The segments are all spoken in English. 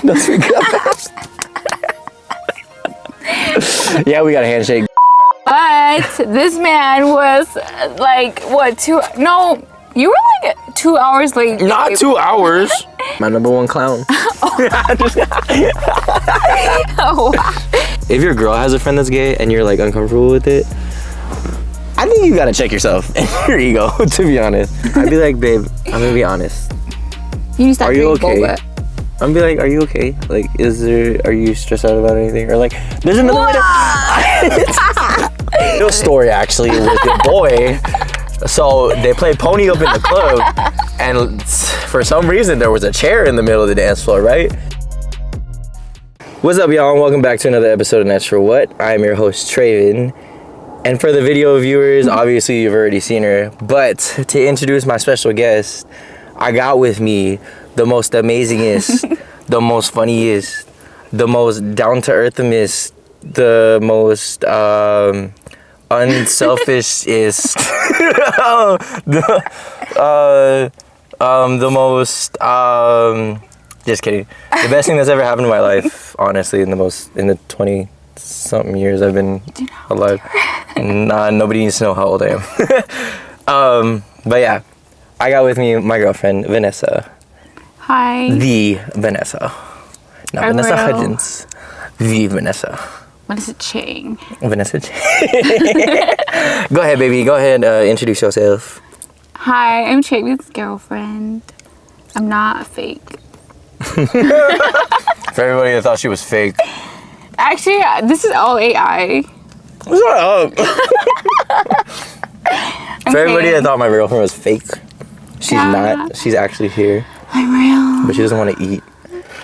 Let's be good. Yeah, we got a handshake. But this man was like, what, 2? No, you were like 2 hours late. Not 2 hours. My number one clown. Oh, wow. If your girl has a friend that's gay and you're like uncomfortable with it, I think you gotta check yourself and your ego, to be honest. I'd be like, babe, I'm gonna be honest. You need to stop are you okay? Boba. I'm gonna be like, are you okay? Like, are you stressed out about anything? Or like, there's another way to... Real story, actually, with your boy. So, they played Pony Up in the club, and for some reason, there was a chair in the middle of the dance floor, right? What's up, y'all, and welcome back to another episode of Nice4What. I am your host, Treyvin. And for the video viewers, obviously, you've already seen her. But to introduce my special guest, I got with me the most amazingest, the most funniest, the most down-to-earthest, the most unselfishest, the most just kidding. The best thing that's ever happened in my life, honestly, in the 20-something years I've been alive. Nah, nobody needs to know how old I am. But yeah, I got with me my girlfriend, Vanessa. Hi. The Vanessa. Not I'm Vanessa real. Hudgens. The Vanessa. Vanessa Chang. Vanessa Chang. Go ahead, baby. Go ahead and introduce yourself. Hi, I'm Treyvin's girlfriend. I'm not fake. For everybody that thought she was fake. Actually, this is all AI. Shut up. For everybody that thought my girlfriend was fake, she's not. She's actually here. I'm real. But she doesn't want to eat.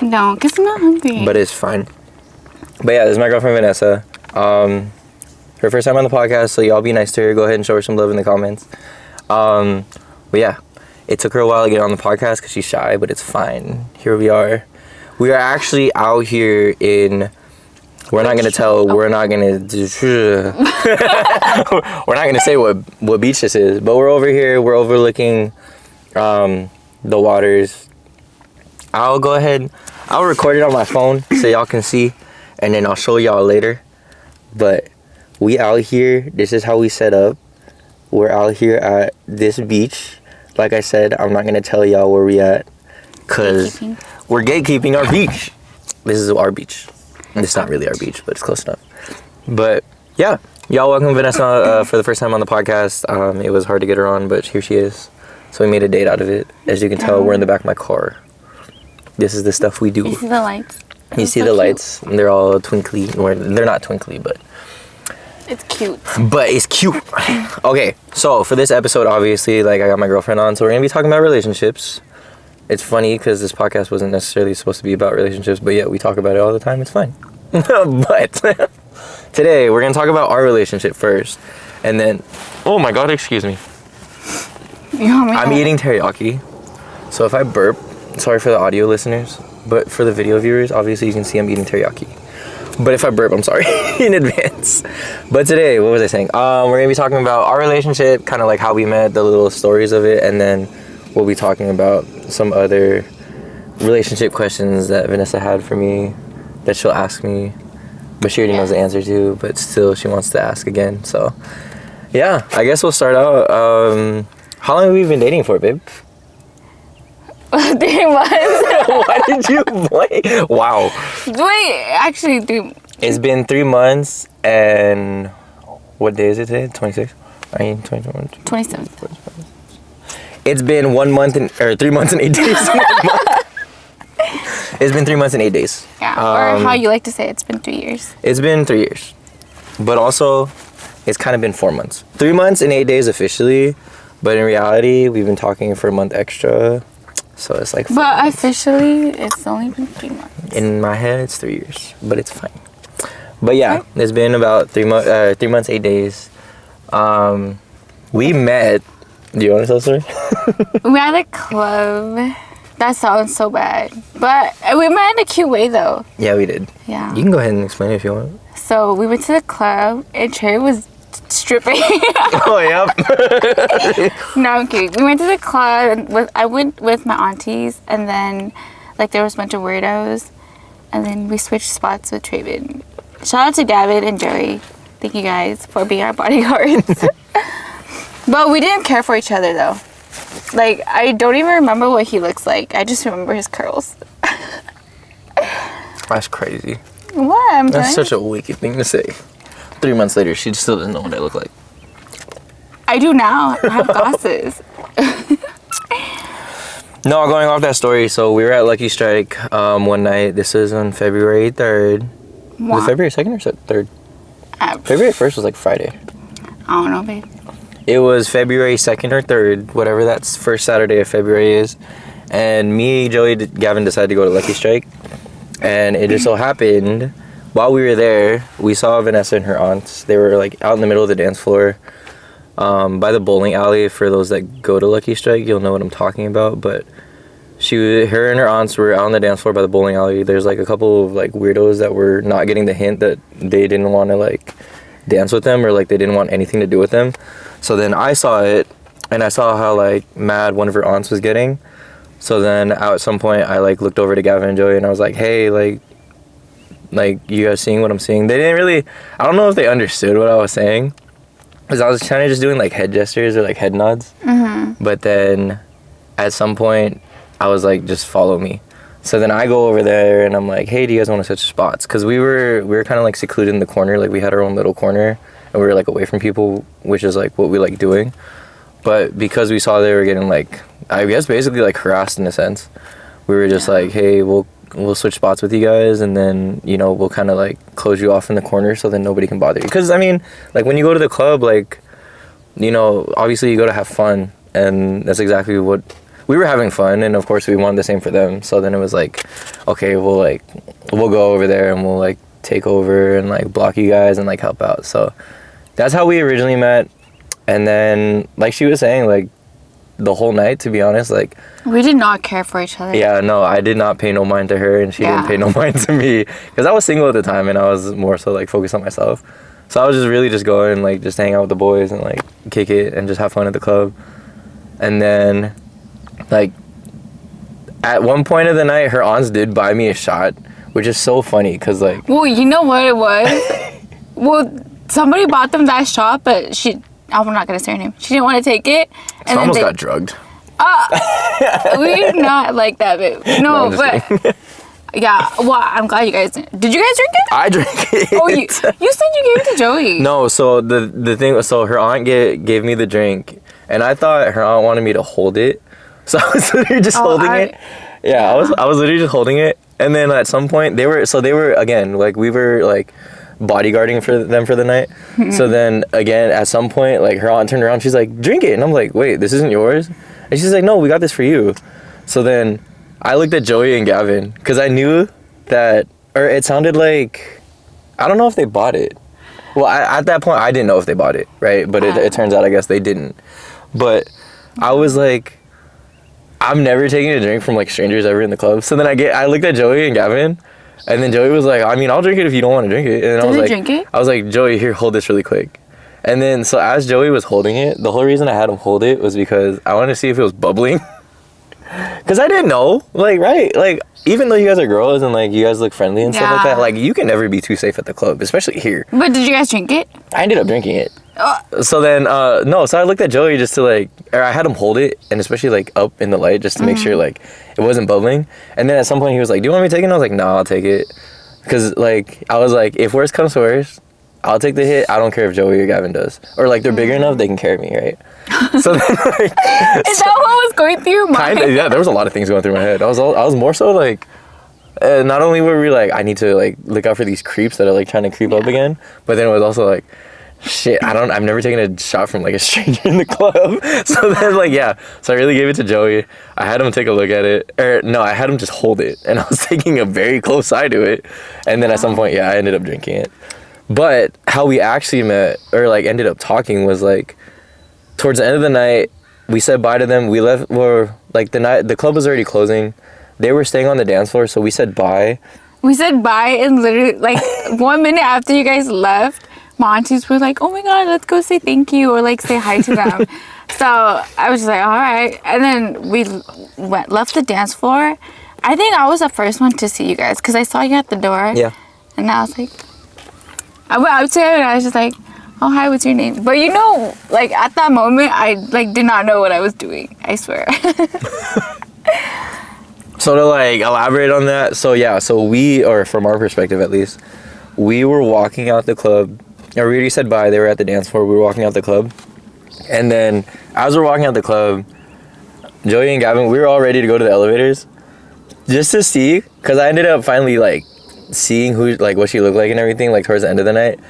No, because I'm not hungry. But it's fine. But yeah, this is my girlfriend Vanessa. Her first time on the podcast, so y'all be nice to her. Go ahead and show her some love in the comments. But yeah, it took her a while to get on the podcast because she's shy, but it's fine. Here we are. We are actually out here in... We're not gonna tell. We're not gonna. We're not gonna say what beach this is, but we're over here. We're overlooking the waters. I'll go ahead. I'll record it on my phone so y'all can see, and then I'll show y'all later. But we out here. This is how we set up. We're out here at this beach. Like I said, I'm not gonna tell y'all where we at, cause we're gatekeeping our beach. This is our beach. It's not really our beach, but it's close enough. But yeah, y'all welcome Vanessa for the first time on the podcast. It was hard to get her on, but here she is. So we made a date out of it. As you can tell, we're in the back of my car. This is the stuff we do. You see the lights? You see the lights? And they're all twinkly. Or they're not twinkly, but... It's cute. But it's cute. Okay, so for this episode, obviously, like I got my girlfriend on, so we're going to be talking about relationships. It's funny because this podcast wasn't necessarily supposed to be about relationships, but yet we talk about it all the time. It's fine. But today we're going to talk about our relationship first. And then, oh my God, excuse me. I'm eating teriyaki. So if I burp, sorry for the audio listeners, but for the video viewers, obviously you can see I'm eating teriyaki. But if I burp, I'm sorry in advance. But today, what was I saying? We're going to be talking about our relationship, kind of like how we met, the little stories of it, and then we'll be talking about some other relationship questions that Vanessa had for me that she'll ask me, but she already knows the answer to, but still she wants to ask again. So yeah, I guess we'll start out. How long have we been dating for, babe? 3 months. Why did you blink? Wow. Wait, actually, It's been 3 months, and what day is it today? 26? I mean, 21. 27th. It's been 1 month or 3 months and 8 days. It's been 3 months and 8 days. Yeah, or how you like to say it, it's been 3 years. It's been 3 years. But also, it's kind of been 4 months. 3 months and 8 days officially, but in reality, we've been talking for a month extra. So it's like 4 But months. Officially, it's only been 3 months. In my head, it's 3 years, but it's fine. But yeah, it's been about 3 months, 8 days. We met. Do you want to tell the story? We met at a club. That sounds so bad. But we met in a cute way, though. Yeah, we did. Yeah. You can go ahead and explain it if you want. So we went to the club, and Trey was stripping. Oh, yep. No, I'm kidding. We went to the club, and I went with my aunties, and then, like, there was a bunch of weirdos. and then we switched spots with Treyvin. Shout out to Gavin and Jerry. Thank you guys for being our bodyguards. But we didn't care for each other though. Like, I don't even remember what he looks like. I just remember his curls. That's crazy. What? That's such a wicked thing to say. 3 months later, she still doesn't know what I look like. I do now. I have glasses. No, going off that story, so we were at Lucky Strike one night. This is on February 3rd. Wow. Was it February 2nd or 3rd? February 1st was like Friday. I don't know, babe. It was February 2nd or 3rd, whatever that first Saturday of February is. And me, Joey, Gavin decided to go to Lucky Strike. And it just so happened, while we were there, we saw Vanessa and her aunts. They were like out in the middle of the dance floor by the bowling alley. For those that go to Lucky Strike, you'll know what I'm talking about. But her and her aunts were out on the dance floor by the bowling alley. There's like a couple of like weirdos that were not getting the hint that they didn't want to like dance with them, or like they didn't want anything to do with them. So then I saw it, and I saw how like mad one of her aunts was getting. So then at some point I like looked over to Gavin and Joey and I was like, hey, like you guys seeing what I'm seeing? They didn't really, I don't know if they understood what I was saying, because I was kind of just doing like head gestures or like head nods. Mm-hmm. But then at some point I was like, just follow me. So then I go over there and I'm like, hey, do you guys want to switch spots? Because we were kind of like secluded in the corner. Like we had our own little corner and we were like away from people, which is like what we like doing. But because we saw they were getting like, I guess basically like harassed in a sense, we were just like, hey, we'll switch spots with you guys, and then, you know, we'll kind of like close you off in the corner so then nobody can bother you. Because I mean, like when you go to the club, like, you know, obviously you go to have fun, and that's exactly what we were having fun, and of course we wanted the same for them. So then it was like, okay, we'll go over there and we'll like take over and like block you guys and like help out. So that's how we originally met. And then like she was saying, like the whole night, to be honest, like we did not care for each other. Yeah, no, I did not pay no mind to her, and she didn't pay no mind to me, because I was single at the time and I was more so like focused on myself. So I was just really just going like just hang out with the boys and like kick it and just have fun at the club. And then like at one point of the night, her aunts did buy me a shot, which is so funny because like, well, you know what it was? Well, somebody bought them that shot, but I'm not gonna say her name. She didn't want to take it. And almost got drugged. We're not like that, babe. No, but yeah. Well, I'm glad you guys didn't. Did you guys drink it? I drank it. Oh, you said you gave it to Joey. No, so the thing was, so her aunt gave me the drink, and I thought her aunt wanted me to hold it, so I was literally just holding it. Yeah, I was literally just holding it, and then at some point they were again, like we were like bodyguarding for them for the night. Mm-hmm. So then again at some point, like her aunt turned around, she's like, drink it, and I'm like, wait, this isn't yours? And she's like, no, we got this for you. So then I looked at Joey and Gavin, because I knew that, or it sounded like, I don't know if they bought it. Well, at that point I didn't know if they bought it, right? But it turns out I guess they didn't. But I was like, I'm never taking a drink from like strangers ever in the club. So then I looked at Joey and Gavin, and then Joey was like, I mean, I'll drink it if you don't want to drink it. And I was like, drink it? I was like, Joey, here, hold this really quick. And then, so as Joey was holding it, the whole reason I had him hold it was because I wanted to see if it was bubbling. Because I didn't know, like, right? Like, even though you guys are girls and like you guys look friendly and stuff like that, like you can never be too safe at the club, especially here. But did you guys drink it? I ended up drinking it. So then, so I looked at Joey just to like, or I had him hold it, and especially like up in the light just to make sure like it wasn't bubbling. And then at some point he was like, do you want me to take it? And I was like, no, I'll take it. Because like, I was like, if worst comes to worst, I'll take the hit. I don't care if Joey or Gavin does. Or like they're bigger enough, they can carry me, right? So then like, is that what was going through your mind? Kinda, yeah, there was a lot of things going through my head. I was more so like, not only were we like, I need to like look out for these creeps that are like trying to creep up again, but then it was also like, shit, I've never taken a shot from like a stranger in the club. So then like, yeah, so I really gave it to Joey. I had him take a look at it, or no, I had him just hold it, and I was taking a very close eye to it. And then at some point, yeah, I ended up drinking it. But how we actually met, or like ended up talking, was like towards the end of the night, we said bye to them. We left, or like the club was already closing. They were staying on the dance floor, so we said bye. We said bye, and literally like 1 minute after you guys left, my aunties were like, oh my god, let's go say thank you or like say hi to them. So I was just like, all right. And then we left the dance floor, I think I was the first one to see you guys because I saw you at the door. Yeah. And I was like, I would say it and I was just like, oh, hi, what's your name? But you know, like at that moment, I like did not know what I was doing. I swear. So to like elaborate on that, so yeah, so we, or from our perspective at least, we were walking out the club. I already said bye. They were at the dance floor. We were walking out the club. And then as we're walking out the club, Joey and Gavin, we were all ready to go to the elevators just to see, because I ended up finally like seeing who, like what she looked like and everything, like towards the end of the night.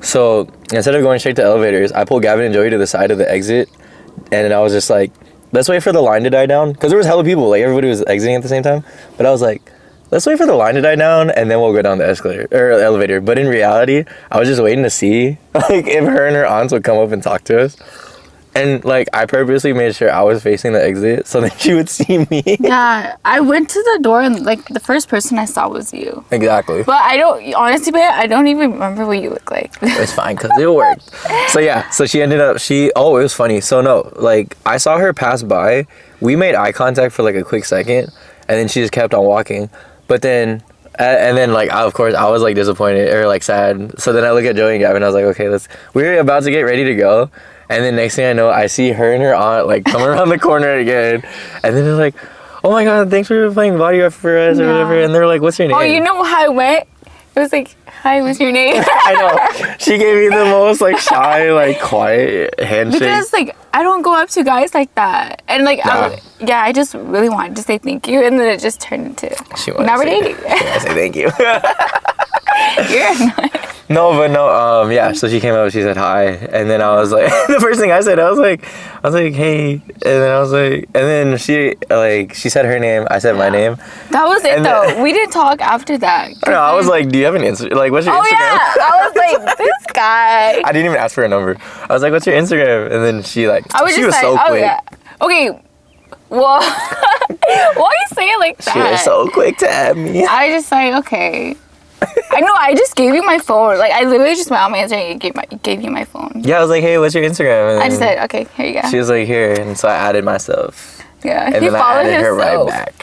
So instead of going straight to elevators, I pulled Gavin and Joey to the side of the exit. And then I was just like, let's wait for the line to die down. Because there was hella people, like everybody was exiting at the same time. But I was like, let's wait for the line to die down and then we'll go down the escalator or elevator. But in reality, I was just waiting to see like if her and her aunts would come up and talk to us. And like I purposely made sure I was facing the exit so that she would see me. Yeah, I went to the door and like the first person I saw was you. Exactly. But I don't, honestly, babe, I don't even remember what you look like. It's fine because it worked. So yeah, so she ended up, it was funny. So no, like I saw her pass by. We made eye contact for like a quick second and then she just kept on walking. But then, and then like, of course, I was like disappointed or like sad. So then I look at Joey and Gavin and I was like, okay, we were about to get ready to go. And then next thing I know, I see her and her aunt like come around the corner again. And then they're like, oh my God, thanks for playing bodyguard for us or whatever. And they're like, what's your name? Oh, you know how I went? It was like, hi, what's your name? I know. She gave me the most like shy, like quiet handshake. Because like, I don't go up to guys like that. And like, I just really wanted to say thank you. And then it just turned into, now we're dating. I say thank you. You're annoying. No, yeah, so she came up, she said hi, and then I was like, the first thing I said, I was like, hey, and then I was like, and then she said her name, I said my name. That was it though, we didn't talk after that. No, I was like, do you have an Instagram, like, what's your Instagram? Yeah, I was like, this guy. I didn't even ask for a number. I was like, what's your Instagram? And then she like, she was so quick. Yeah. Okay, well, why you say it like that? She was so quick to add me. I just like, okay. I know, I just gave you my phone. Like, I literally just went on my Instagram and gave you my phone. Yeah, I was like, hey, what's your Instagram? And I just said, okay, here you go. She was like, here. And so I added myself. Yeah, and then I added her right back.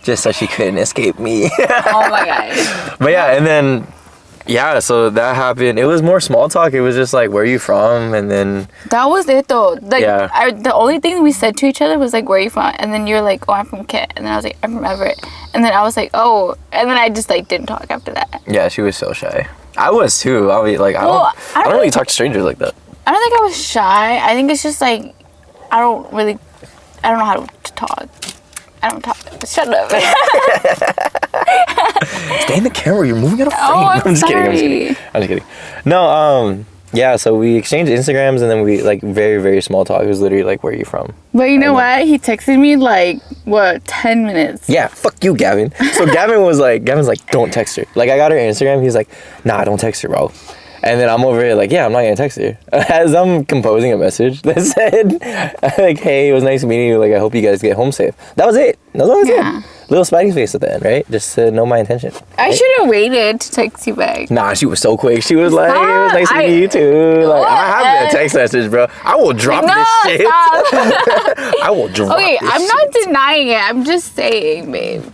Just so she couldn't escape me. Oh my God. But yeah, and then, yeah, so that happened. It was more small talk. It was just like, where are you from? And then... That was it though. Like, yeah. The only thing we said to each other was like, where are you from? And then you're like, oh, I'm from Kent. And then I was like, I'm from Everett. And then I was like, oh. And then I just like didn't talk after that. Yeah, she was so shy. I was too. I mean, like, I don't really talk to strangers like that. I don't think I was shy. I think it's just like, I don't know how to talk. I don't talk. Shut up. Stay in the camera. You're moving out of frame. Oh, I'm sorry. I'm just kidding. No, yeah, so we exchanged Instagrams and then we like very, very small talk. It was literally like, where are you from? But you know what? He texted me like, 10 minutes? Yeah, fuck you, Gavin. So Gavin's like, don't text her. Like, I got her Instagram. He's like, nah, don't text her, bro. And then I'm over here like, yeah, I'm not gonna text her. As I'm composing a message that said, like, hey, it was nice meeting you. Like, I hope you guys get home safe. That was it. That's all I said. Little smiley face at the end, right? Just to know my intention. I should have waited to text you back. Nah, she was so quick. She was like, it was nice to meet you too. Like, I have that text message, bro. I will drop this shit. I will drop this I'm not denying it. I'm just saying, babe.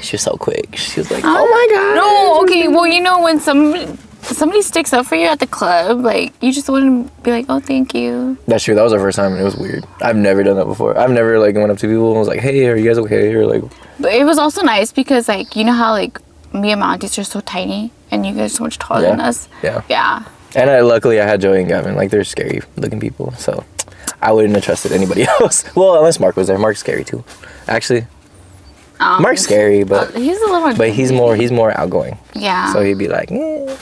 She was so quick. She was like, oh my God. No, okay. Well, you know, when somebody sticks up for you at the club, like, you just want to be like, oh, thank you. That's true. That was our first time and it was weird. I've never done that before. I've never like went up to people and was like, hey, are you guys okay? Or like, but it was also nice because like, you know how like me and my aunties are so tiny and you guys are so much taller than us. Yeah. And luckily I had Joey and Gavin. Like, they're scary looking people, so I wouldn't have trusted anybody else. Well, unless Mark was there. Mark's scary too, actually. Mark's scary, but he's a little. But he's more outgoing. Yeah. So he'd be like, eh.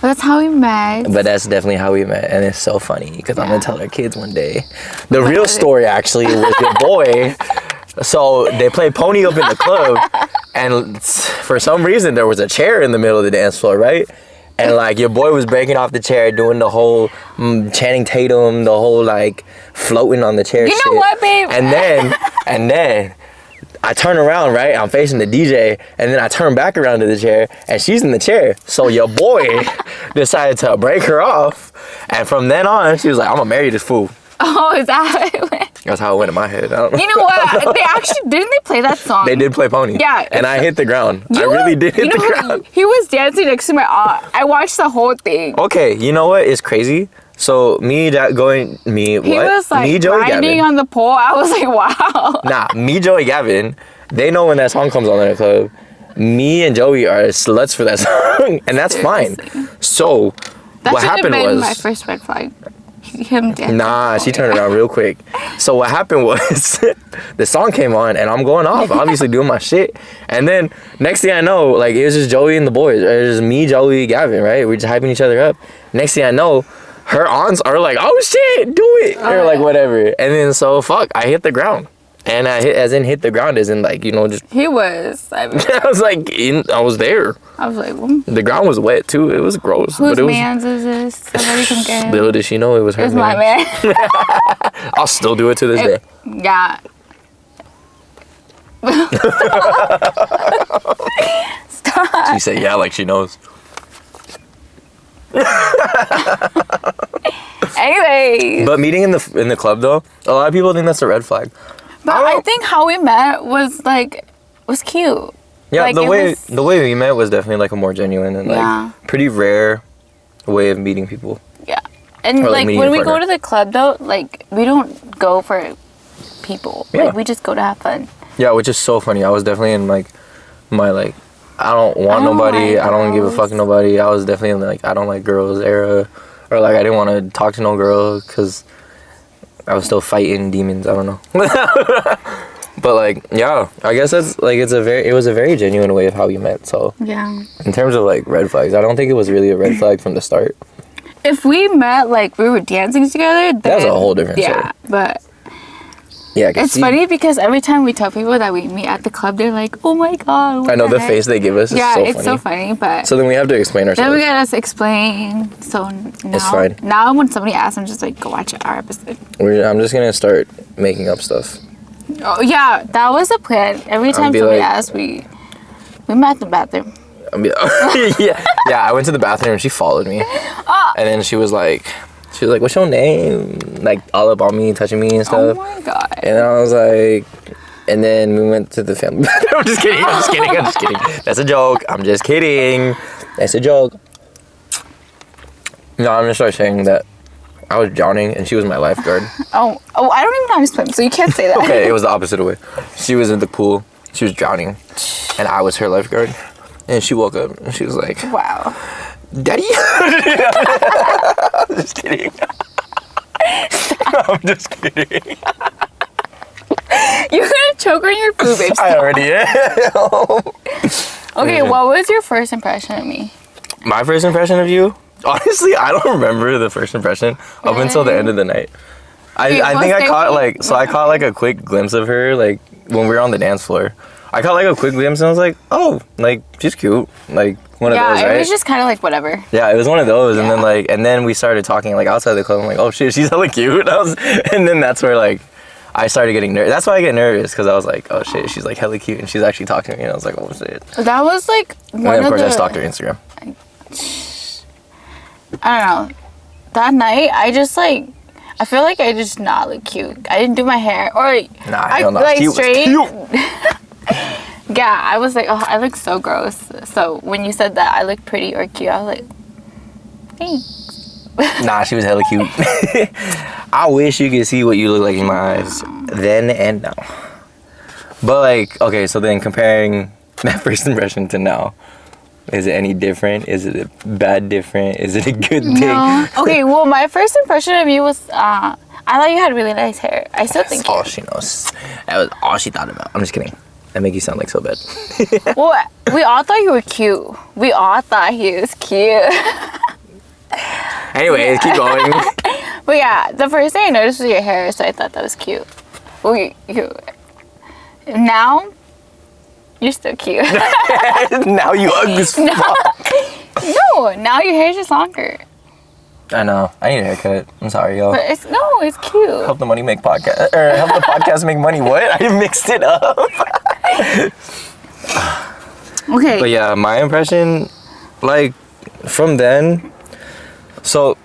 That's how we met. But that's definitely how we met, and it's so funny because I'm gonna tell our kids one day. The real story actually was your boy. So they played Pony Up in the club, and for some reason there was a chair in the middle of the dance floor, right? And like your boy was breaking off the chair, doing the whole Channing Tatum, the whole like floating on the chair. You know what, babe? And then I turn around, right? I'm facing the DJ, and then I turn back around to the chair, and she's in the chair. So your boy decided to break her off, and from then on, she was like, I'm gonna marry this fool. Oh, is that how it went? That's how it went in my head. I don't know. You know what? They actually didn't they play that song? They did play Pony. Yeah. And I hit the ground. I really did hit the ground. He was dancing next to my aunt. I watched the whole thing. Okay, you know what is crazy? So me, Joey, He was like grinding Gavin. On the pole. I was like, wow. Nah, me, Joey, Gavin, they know when that song comes on in the club. Me and Joey are sluts for that song, and that's fine. So That what should have happened been was my first red flag. Him dancing. nah, she turned around real quick. So what happened was the song came on and I'm going off, obviously doing my shit. And then next thing I know, like it was just Joey and the boys. It was just me, Joey, Gavin, right? We're just hyping each other up. Next thing I know, her aunts are like, "Oh shit, do it," or like whatever. And then so fuck, I hit the ground. And I hit the ground as in like, you know, just He was. I was like I was there. I was like, The ground was wet too. It was gross. whose but it was, man's is this? Somebody can get him. little did she know it was her. It's my man. I'll still do it to this day. Yeah. Stop. She said, "Yeah," like she knows. Anyway. But meeting in the club though, a lot of people think that's a red flag. But I think how we met was cute. Yeah, Like, the way we met was definitely like a more genuine and like pretty rare way of meeting people. Yeah. And Or, like, like meeting when a we go partner. to the club though, like we don't go for people. Yeah. Like we just go to have fun. Yeah, which is so funny. I was definitely in like my like I don't want I don't nobody. like I don't give a girls. fuck nobody. I was definitely in like I don't like girls era, or like I didn't want to talk to no girl because I was still fighting demons. I don't know. But like yeah, I guess that's like it was a very genuine way of how we met. So Yeah. in terms of like red flags, I don't think it was really a red flag from the start. If we met like we were dancing together, then That's a whole different story. Yeah, but Yeah, I can it's see. funny because every time we tell people that we meet at the club, they're like, "Oh my god!" what I know the heck?" face they give us is Yeah, so it's funny. so funny, but So then we have to explain then ourselves. we gotta explain. So now, It's fine. Now when somebody asks, I'm just like, "Go watch our episode." I'm just gonna start making up stuff. Oh yeah, that was the plan. Every time be somebody like- asks, we met in the bathroom. Yeah, I went to the bathroom and she followed me, and then she was like, "What's your name?" Like all up on me, touching me and Oh stuff. my god. And then I was like, and then we went to the family bathroom. I'm just kidding. I'm just kidding. That's a joke. I'm just kidding. That's a joke. No, I'm gonna start saying that I was drowning and she was my lifeguard. Oh, I don't even know how to swim, so you can't say that. Okay, it was the opposite way. She was in the pool. She was drowning, and I was her lifeguard. And she woke up and she was like, Wow. "Daddy." I'm just kidding. I'm just kidding. You're gonna choke on your food, babe. I already am. Okay, what was your first impression of me? My first impression of you? Honestly, I don't remember the first impression up until the end of the night. I think I caught I caught like a quick glimpse of her like when we were on the dance floor. I caught like a quick glimpse and I was like, "Oh, like she's cute." Like one of those, right? It was just kind of like whatever. Yeah, it was one of those, Yeah. and then we started talking like outside the club. I'm like, "Oh shit, she's hella cute." And then that's where like I started getting nervous. That's why I get nervous because I was like, "Oh shit, she's like hella cute," and she's actually talking to me, and I was like, "Oh shit." That was like And one then of of course the. I stalked her Instagram. I don't know. That night, I feel like I just not look cute. I didn't do my hair or Nah, I hell no. like She was straight. cute. Yeah, I was like, oh, I look so gross. So when you said that I look pretty or cute, I was like, thanks. Nah, she was hella cute. I wish you could see what you look like in my eyes then and now. But like, okay, so then comparing that first impression to now, is it any different? Is it a bad different? Is it a good thing? No. Okay, well, my first impression of you was, I thought you had really nice hair. I still That's think all she knows. That was all she thought about. I'm just kidding. That make you sound like so bad. Well, we all thought you were cute. We all thought he was cute. Anyway, keep going. But yeah, the first thing I noticed was your hair, so I thought that was cute. Well, now, you're still cute. Now you ugly as fuck. No, now your hair's just longer. I know. I need a haircut. I'm sorry, y'all. But it's cute. Help the money make podcast, or help the podcast make money. What? I mixed it up. Okay. But yeah, my impression, like, from then, so,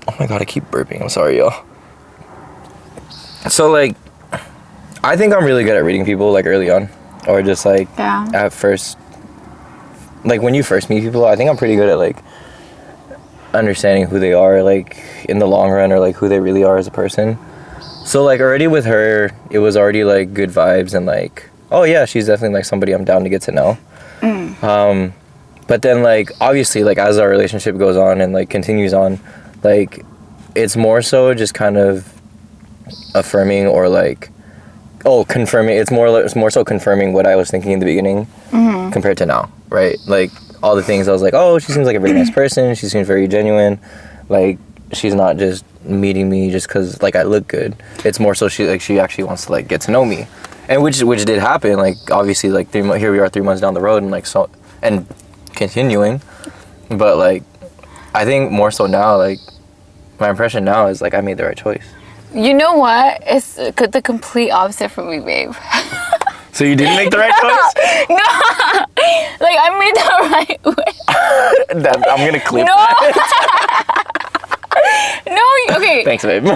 oh my god, I keep burping. I'm sorry, y'all. So, like, I think I'm really good at reading people, like, early on. Or just, like, Yeah. at first. Like, when you first meet people, I think I'm pretty good at, like, understanding who they are, like, in the long run, or, like, who they really are as a person. So, like, already with her, it was already, like, good vibes and, like, oh, yeah, she's definitely, like, somebody I'm down to get to know. But then, like, obviously, like, as our relationship goes on and, like, continues on, like, it's more so just kind of affirming or, like, confirming. It's more so confirming what I was thinking in the beginning compared to now, right? Like, all the things I was like, oh, she seems like a very nice person. She seems very genuine. Like, she's not just meeting me just because, like, I look good. It's more so she actually wants to, like, get to know me. And which did happen. Like, obviously, like, here we are 3 months down the road and, like, so, and continuing. But, like, I think more so now, like, my impression now is, like, I made the right choice. You know what? It's the complete opposite for me, babe. So you didn't make the right choice? No! Like, I made the right way. I'm going to clip No! that. No, okay. Thanks, babe. No,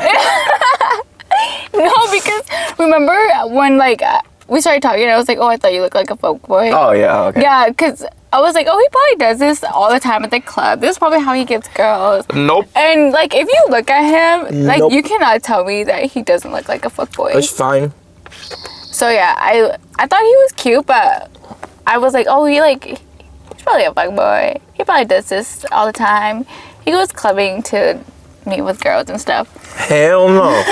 because remember when, like, we started talking and I was like, oh, I thought you looked like a fuckboy. Oh, yeah, okay. Yeah, because I was like, oh, he probably does this all the time at the club. This is probably how he gets girls. Nope. And, like, if you look at him, like, Nope. you cannot tell me that he doesn't look like a fuckboy. It's fine. So, yeah, I thought he was cute, but I was like, oh, he's probably a fuckboy. He probably does this all the time. He goes clubbing to meet with girls and stuff. Hell no.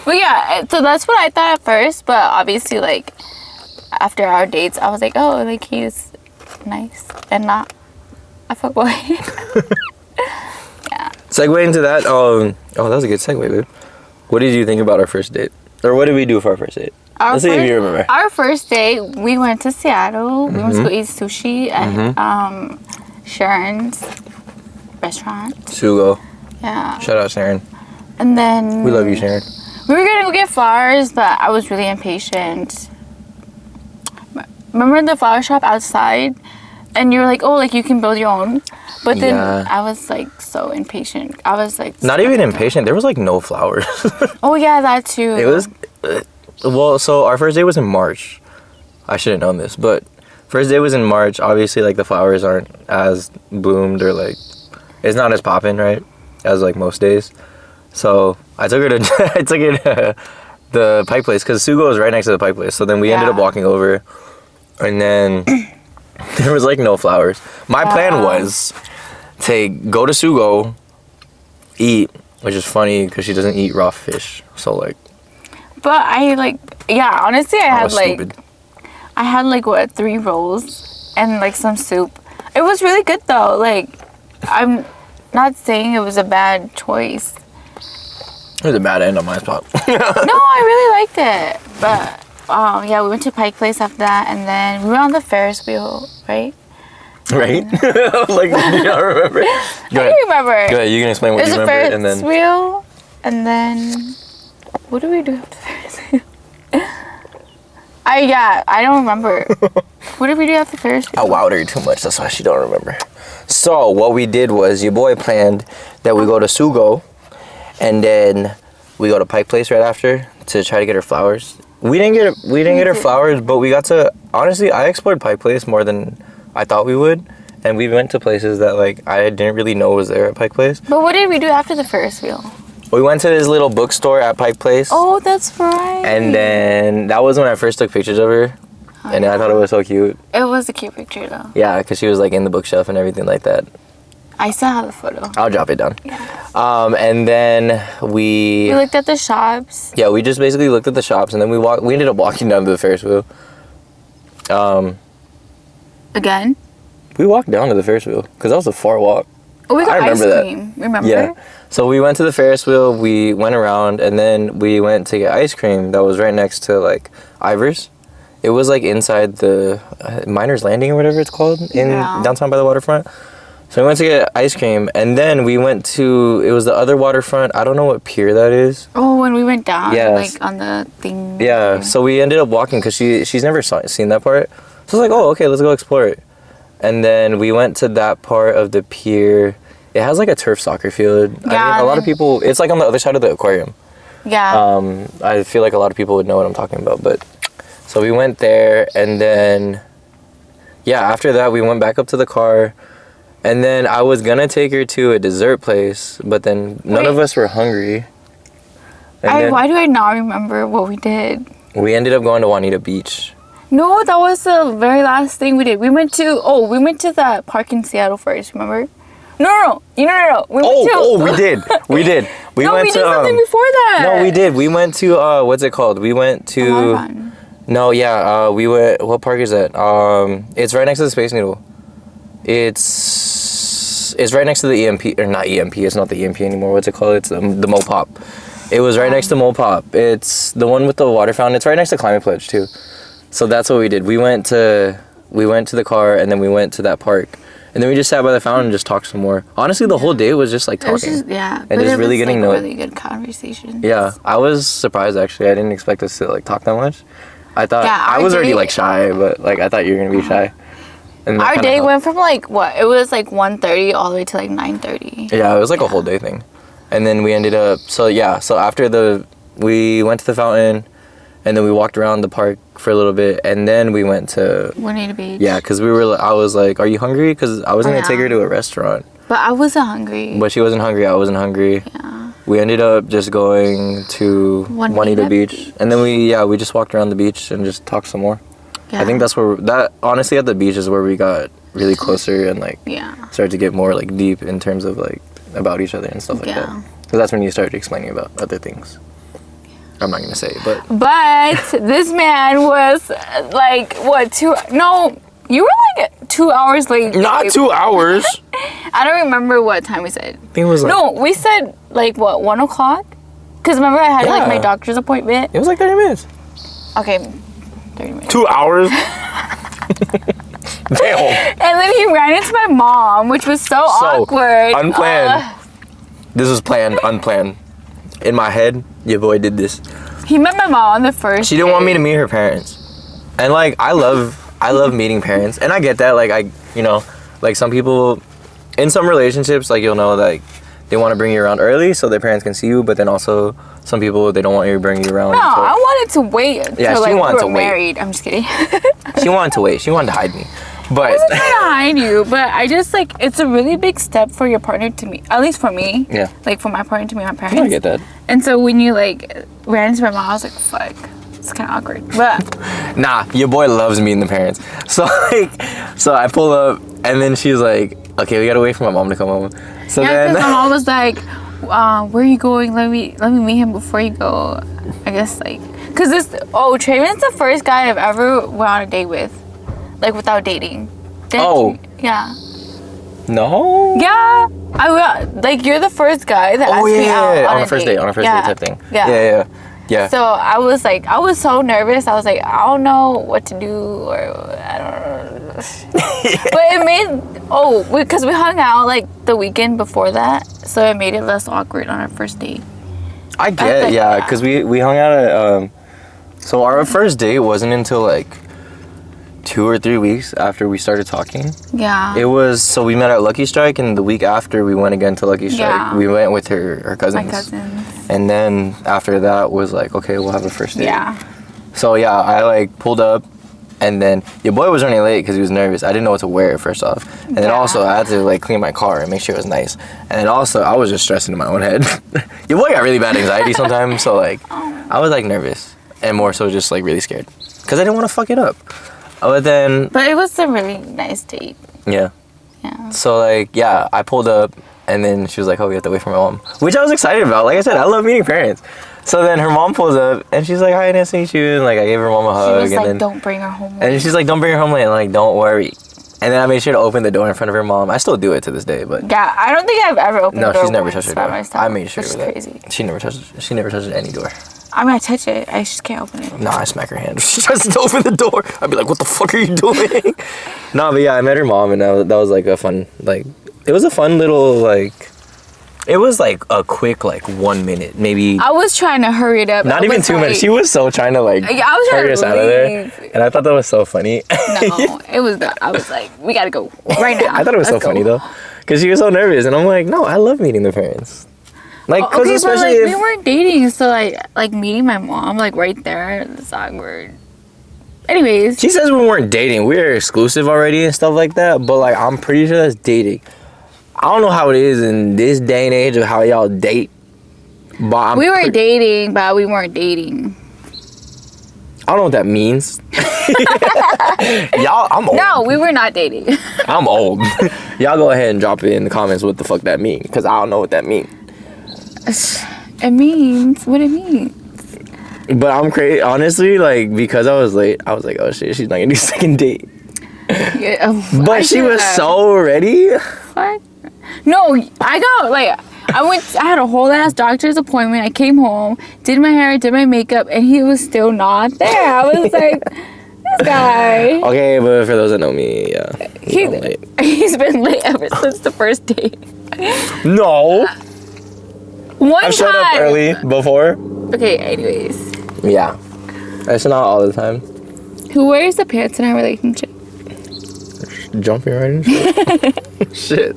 But yeah, so that's what I thought at first, but obviously, like, after our dates, I was like, oh, like, he's nice and not a fuckboy. Yeah. Segue into that. Oh, that was a good segue, babe. What did you think about our first date? Or what did we do for our first date? Let's see if you remember. Our first date, we went to Seattle. We went to go eat sushi at Sharon's restaurant. Sugo. Yeah. Shout out, Sharon. And then We love you, Sharon. we were gonna go get flowers, but I was really impatient. Remember the flower shop outside? And you were like, oh, like, you can build your own. But then Yeah. I was, like, so impatient. I was, like... Not even impatient. There was, like, no flowers. Oh, yeah, that too. It was... Well, so our first day was in March. I should have known this, but first day was in March. Obviously, like, the flowers aren't as bloomed or, like... It's not as poppin', right? As, like, most days. So I took her to... the Pike Place, because Sugo was right next to the Pike Place. So then we ended up walking over, and then... There was, like, no flowers. My plan was to go to Sugo, eat, which is funny because she doesn't eat raw fish. So, like... But I, like... Yeah, honestly, I had, like... stupid. I had, like, what, 3 rolls and, like, some soup. It was really good, though. Like, I'm not saying it was a bad choice. It was a bad end on my spot. No, I really liked it. But... yeah, we went to Pike Place after that, and then we were on the Ferris wheel, right? Right? Like, you don't remember? Go I do remember. Go ahead, you can explain what There's you a remember, Ferris and then... wheel, and then... What did we do after Ferris wheel? I don't remember. What did we do after Ferris wheel? I wowed her too much, that's why she don't remember. So, what we did was, your boy planned that we go to Sugo, and then we go to Pike Place right after to try to get her flowers. We didn't get her flowers, but we got to... Honestly, I explored Pike Place more than I thought we would. And we went to places that, like, I didn't really know was there at Pike Place. But what did we do after the Ferris wheel? We went to this little bookstore at Pike Place. Oh, that's right. And then that was when I first took pictures of her. And I thought it was so cute. It was a cute picture, though. Yeah, because she was, like, in the bookshelf and everything like that. I still have the photo. I'll drop it down. Yeah. And then We looked at the shops. Yeah, we just basically looked at the shops, and then we ended up walking down to the Ferris wheel. Again? We walked down to the Ferris wheel, because that was a far walk. Oh, we got I ice remember cream. Remember? Yeah. So we went to the Ferris wheel, we went around, and then we went to get ice cream that was right next to, like, Ivor's. It was, like, inside the Miners Landing or whatever it's called in downtown by the waterfront. So we went to get ice cream, and then we went to, it was the other waterfront. I don't know what pier that is. Oh, when we went down, Yes. like, on the thing. Yeah, so we ended up walking because she's never seen that part. So I was like, oh, okay, let's go explore it. And then we went to that part of the pier. It has, like, a turf soccer field. Yeah, I mean, a lot of people, it's, like, on the other side of the aquarium. Yeah. I feel like a lot of people would know what I'm talking about, but so we went there, and then after that we went back up to the car, and then I was gonna take her to a dessert place, but then none of us were hungry. And Why do I not remember what we did? we ended up going to Juanita Beach. No, that was the very last thing we did. We went to that park in Seattle first, remember? No. We did. We did did something before that. No, we did. We went to what's it called? We went to No, yeah, we went. What park is that? It's right next to the Space Needle. It's right next to the EMP, or not EMP. It's not the EMP anymore. What's it called? It's the Mopop. It was right next to Mopop. It's the one with the water fountain. It's right next to Climate Pledge too. So that's what we did. We went to the car, and then we went to that park, and then we just sat by the fountain and just talked some more. Honestly, the whole day was just like talking. And just really getting to it. Really good conversation. Yeah, I was surprised actually. I didn't expect us to like talk that much. I thought I was already like shy, but like I thought you were gonna be shy. And our day went from like what? It was like 1:30 all the way to like 9:30. Yeah, it was like a whole day thing. And then we ended up so after we went to the fountain, and then we walked around the park for a little bit, and then we went to Juanita Beach. Yeah, because I was like, are you hungry? Because I was gonna take her to a restaurant. But I wasn't hungry. But she wasn't hungry. I wasn't hungry. Yeah. We ended up just going to Juanita Beach. And then we just walked around the beach and just talked some more. Yeah. I think that's honestly at the beach is where we got really closer and like started to get more like deep in terms of like about each other and stuff like that. So that's when you started explaining about other things. I'm not gonna say, but this man was like what 2? No, you were like 2 hours late. Not 2 hours. I don't remember what time we said. I think it was like, no, we said like what 1 o'clock? Because remember I had like my doctor's appointment. It was like 30 minutes. Okay, 30 minutes. 2 hours. Damn. And then he ran into my mom, which was so awkward. Unplanned. This was planned, unplanned. In my head, your boy did this. He met my mom on the first. She didn't want me to meet her parents, and like I love meeting parents, and I get that. Like like some people, in some relationships, like you'll know like they want to bring you around early so their parents can see you, but then also some people they don't want you to bring you around. No, I wanted to wait until she wanted to wait. Married. I'm just kidding. She wanted to wait. She wanted to hide me. But I wasn't trying to hide you, but I just like it's a really big step for your partner to meet. At least for me. Yeah. Like for my partner to meet my parents. I get that. And so when you like ran into my mom, I was like, fuck, it's kind of awkward. But nah, your boy loves meeting the parents. So I pull up, and then she's like, okay, we gotta wait for my mom to come home. So then because my mom was like, where are you going? Let me meet him before you go. I guess like, cause Treyvin's the first guy I've ever went on a date with. Like without dating. Yeah. No. Yeah. Like you're the first guy that asked me out on a first date type thing. Yeah. So I was so nervous. I was like, I don't know what to do, or I don't know. But it made because we hung out like the weekend before that, so it made it less awkward on our first date. I get because we hung out at so our first date wasn't until like 2 or 3 weeks after we started talking. Yeah. It was, so we met at Lucky Strike, and the week after we went again to Lucky Strike. Yeah. We went with her cousins. My cousins. And then after that was like, okay, we'll have a first date. Yeah. So yeah, I like pulled up, and then your boy was running late because he was nervous. I didn't know what to wear first off. And then also I had to like clean my car and make sure it was nice. And then also I was just stressing in my own head. Your boy got really bad anxiety sometimes, so like I was like nervous and more so just like really scared because I didn't want to fuck it up. But it was a really nice date. Yeah. Yeah. So like I pulled up, and then she was like, oh, we have to wait for my mom, which I was excited about. Like I said, I love meeting parents. So then her mom pulls up, and she's like, hi, nice to meet you. And like I gave her mom a hug. She was and like, then, don't bring her home late. And she's like, don't bring her home late. And like, don't worry. And then I made sure to open the door in front of her mom. I still do it to this day, but yeah, I don't think I've ever opened the door. No, she's never touched her door. Myself, I made sure of that. Crazy. She never touches any door. I mean, I touch it. I just can't open it. No, I smack her hand. She tries to open the door. I'd be like, what the fuck are you doing? No, but yeah, I met her mom, and that was like a fun, like, it was a fun little, like, it was like a quick, like 1 minute, maybe. I was trying to hurry it up. Not even 2 minutes. She was so trying to, like, hurry us out of there. And I thought that was so funny. No, it was not. I was like, we gotta go right now. I thought it was so funny, though. Because she was so nervous. And I'm like, no, I love meeting the parents. Like, because okay, especially but, like, if... we weren't dating, so, like meeting my mom, like, right there, it's awkward. Anyways. She says we weren't dating. We were exclusive already and stuff like that, but, like, I'm pretty sure that's dating. I don't know how it is in this day and age of how y'all date, but we were dating, but we weren't dating. I don't know what that means. Y'all, I'm old. No, we were not dating. I'm old. Y'all go ahead and drop it in the comments what the fuck that means, because I don't know what that means. It means what it means. But I'm crazy. Honestly, like, because I was late, I was like, oh shit, she's not gonna do second date. Yeah, But she was so ready. What? No, I had a whole ass doctor's appointment. I came home, did my hair, did my makeup, and he was still not there. I was like, this guy. Okay, but for those that know me, yeah. He's been late ever since the first date. No. One I've time. showed up early before. Okay, anyways. Yeah. That's not all the time. Who wears the pants in our relationship? Jumping right into shit.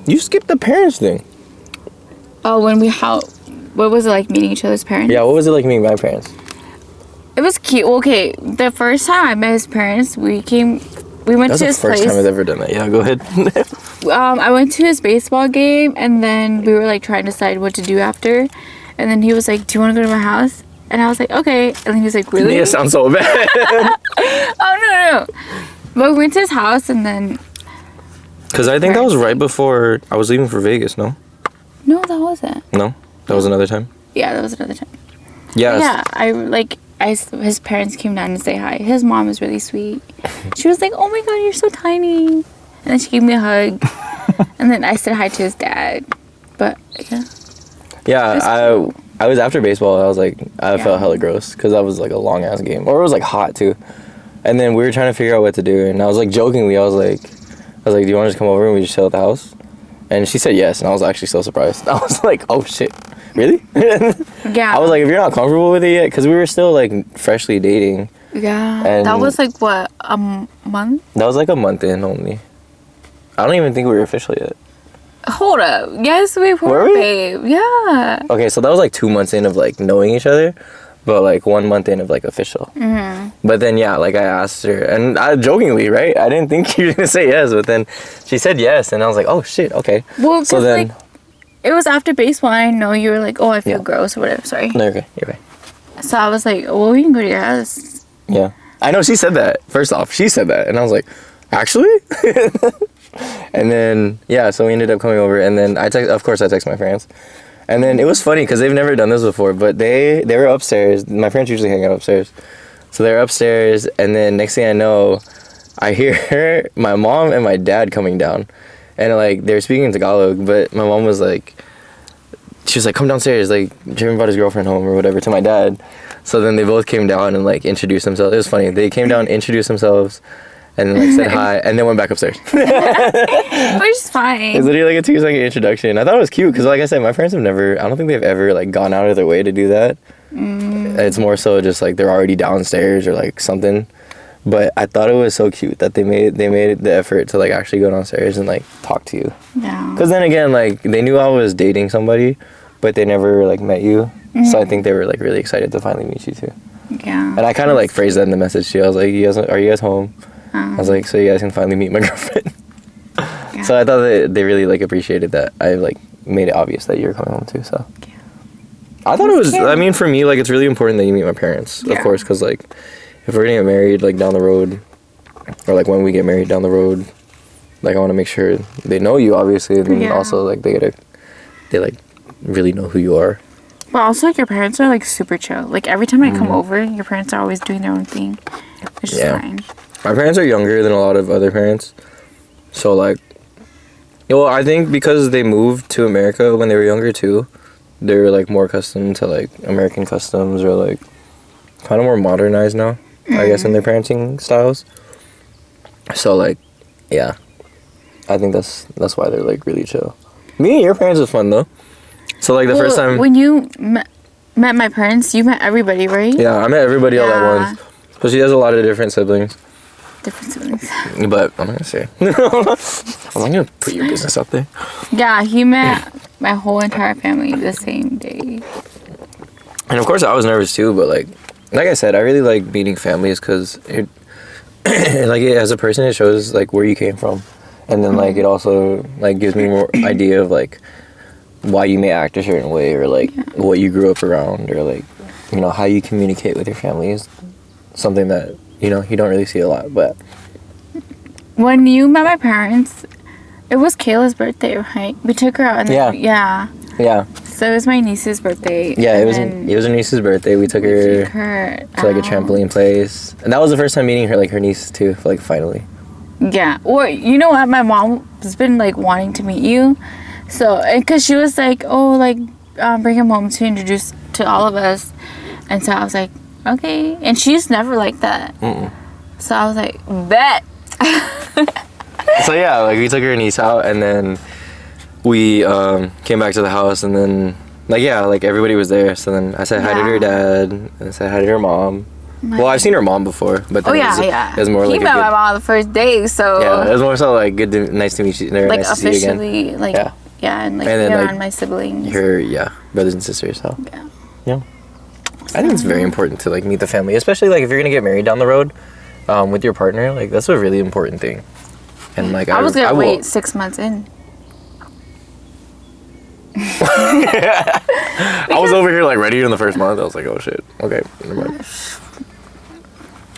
You skipped the parents thing. Oh, what was it like meeting each other's parents? Yeah, what was it like meeting my parents? It was cute. Okay, the first time I met his parents, we went to his place. That's the first time I've ever done that. Yeah, go ahead. I went to his baseball game, and then we were like trying to decide what to do after. And then he was like, "Do you want to go to my house?" And I was like, "Okay." And then he was like, "Really?" Yeah, sounds so bad. Oh no. But we went to his house, and then. Because I think that was right before I was leaving for Vegas. No. No, that wasn't. No, that was another time. Yeah, that was another time. Yeah. Yeah, his parents came down to say hi. His mom was really sweet. She was like, "Oh my god, you're so tiny," and then she gave me a hug, and then I said hi to his dad. But yeah. Yeah, I was after baseball. I was like, I felt hella gross because that was like a long ass game, or it was like hot too. And then we were trying to figure out what to do, and I was like jokingly, I was like, "Do you want to just come over and we just chill at the house?" And she said yes, and I was actually so surprised. I was like, "Oh shit, really?" Yeah. I was like, "If you're not comfortable with it yet," because we were still like freshly dating. Yeah. And that was like what, a month? That was like a month in only. I don't even think we were official yet. Hold up. Yes, we were, babe. Yeah. Okay, so that was like 2 months in of like knowing each other, but like 1 month in of like official. Mm-hmm. But then yeah, like I asked her, and I jokingly, right? I didn't think you were gonna say yes, but then she said yes, and I was like, oh shit, okay. Well, so then like, it was after baseball, and I know you were like, oh, I feel gross or whatever. Sorry. No, you're okay. You're okay. So I was like, well, we can go to your house. Yeah, I know she said that. First off, she said that, and I was like, actually. And then yeah, so we ended up coming over, and then I text my parents, and then it was funny because they've never done this before, but they were upstairs. My parents usually hang out upstairs, so they're upstairs, and then next thing I know, I hear my mom and my dad coming down, and like they're speaking in Tagalog, but my mom was like, she was like, come downstairs, like Treyvin brought his girlfriend home or whatever to my dad. So then they both came down and like introduced themselves. It was funny. They came down, introduced themselves, and then like said hi, and then went back upstairs. Which is fine. It's literally like a 2-second introduction. I thought it was cute because, like I said, my parents have never. I don't think they've ever like gone out of their way to do that. It's more so just like they're already downstairs or like something. But I thought it was so cute that they made the effort to like actually go downstairs and like talk to you. Yeah. Because then again, like they knew I was dating somebody, but they never like met you. So I think they were like really excited to finally meet you too. Yeah. And I kind of like phrased that in the message too. I was like, are you guys home? I was like, so you guys can finally meet my girlfriend. Yeah. So I thought that they really like appreciated that I like made it obvious that you were coming home too. So yeah. I thought it was. I mean, for me, like it's really important that you meet my parents, of course, because like if we're gonna get married like down the road, or like when we get married down the road, like I want to make sure they know you obviously, and then also like they like really know who you are. But also, like, your parents are like super chill. Like every time I come over, your parents are always doing their own thing, which is fine. My parents are younger than a lot of other parents, so like, well, I think because they moved to America when they were younger too, they were like more accustomed to like American customs or like kind of more modernized now, I guess, in their parenting styles. So like, yeah, I think that's why they're like really chill. Meeting your parents was fun though. So like the first time when you met my parents, you met everybody, right? Yeah, I met everybody all at once. So she has a lot of different siblings. different siblings. But I'm not gonna say. I'm not gonna put your business out there. Yeah, he met my whole entire family the same day. And of course, I was nervous too. But like I said, I really like meeting families because it, like as a person, it shows like where you came from, and then like it also like gives me more idea of like why you may act a certain way, or like what you grew up around, or like how you communicate with your family is something that you don't really see a lot. But when you met my parents, it was Kayla's birthday, right? We took her out, and yeah. So it was my niece's birthday. Yeah, it was her niece's birthday. We took her to like a trampoline place, and that was the first time meeting her, like her niece too, like finally. Yeah. Or you know what? My mom has been like wanting to meet you, so because she was like, oh, like bring him home to introduce to all of us, and so I was like, okay. And she's never like that. So I was like, bet. So yeah, like we took her niece out, and then we came back to the house, and then like everybody was there. So then I said hi to her dad, and I said hi to her mom. Well, I've seen her mom before, but then it was more like he met my mom the first day, so yeah, it was more so like nice to meet you, like nice to see you again. Like and then around my siblings, her brothers and sisters. So yeah. I think it's very important to like meet the family, especially like if you're gonna get married down the road with your partner. Like that's a really important thing. And like I was gonna wait 6 months in. I was over here like ready in the first month. I was like, oh shit. Okay, never mind.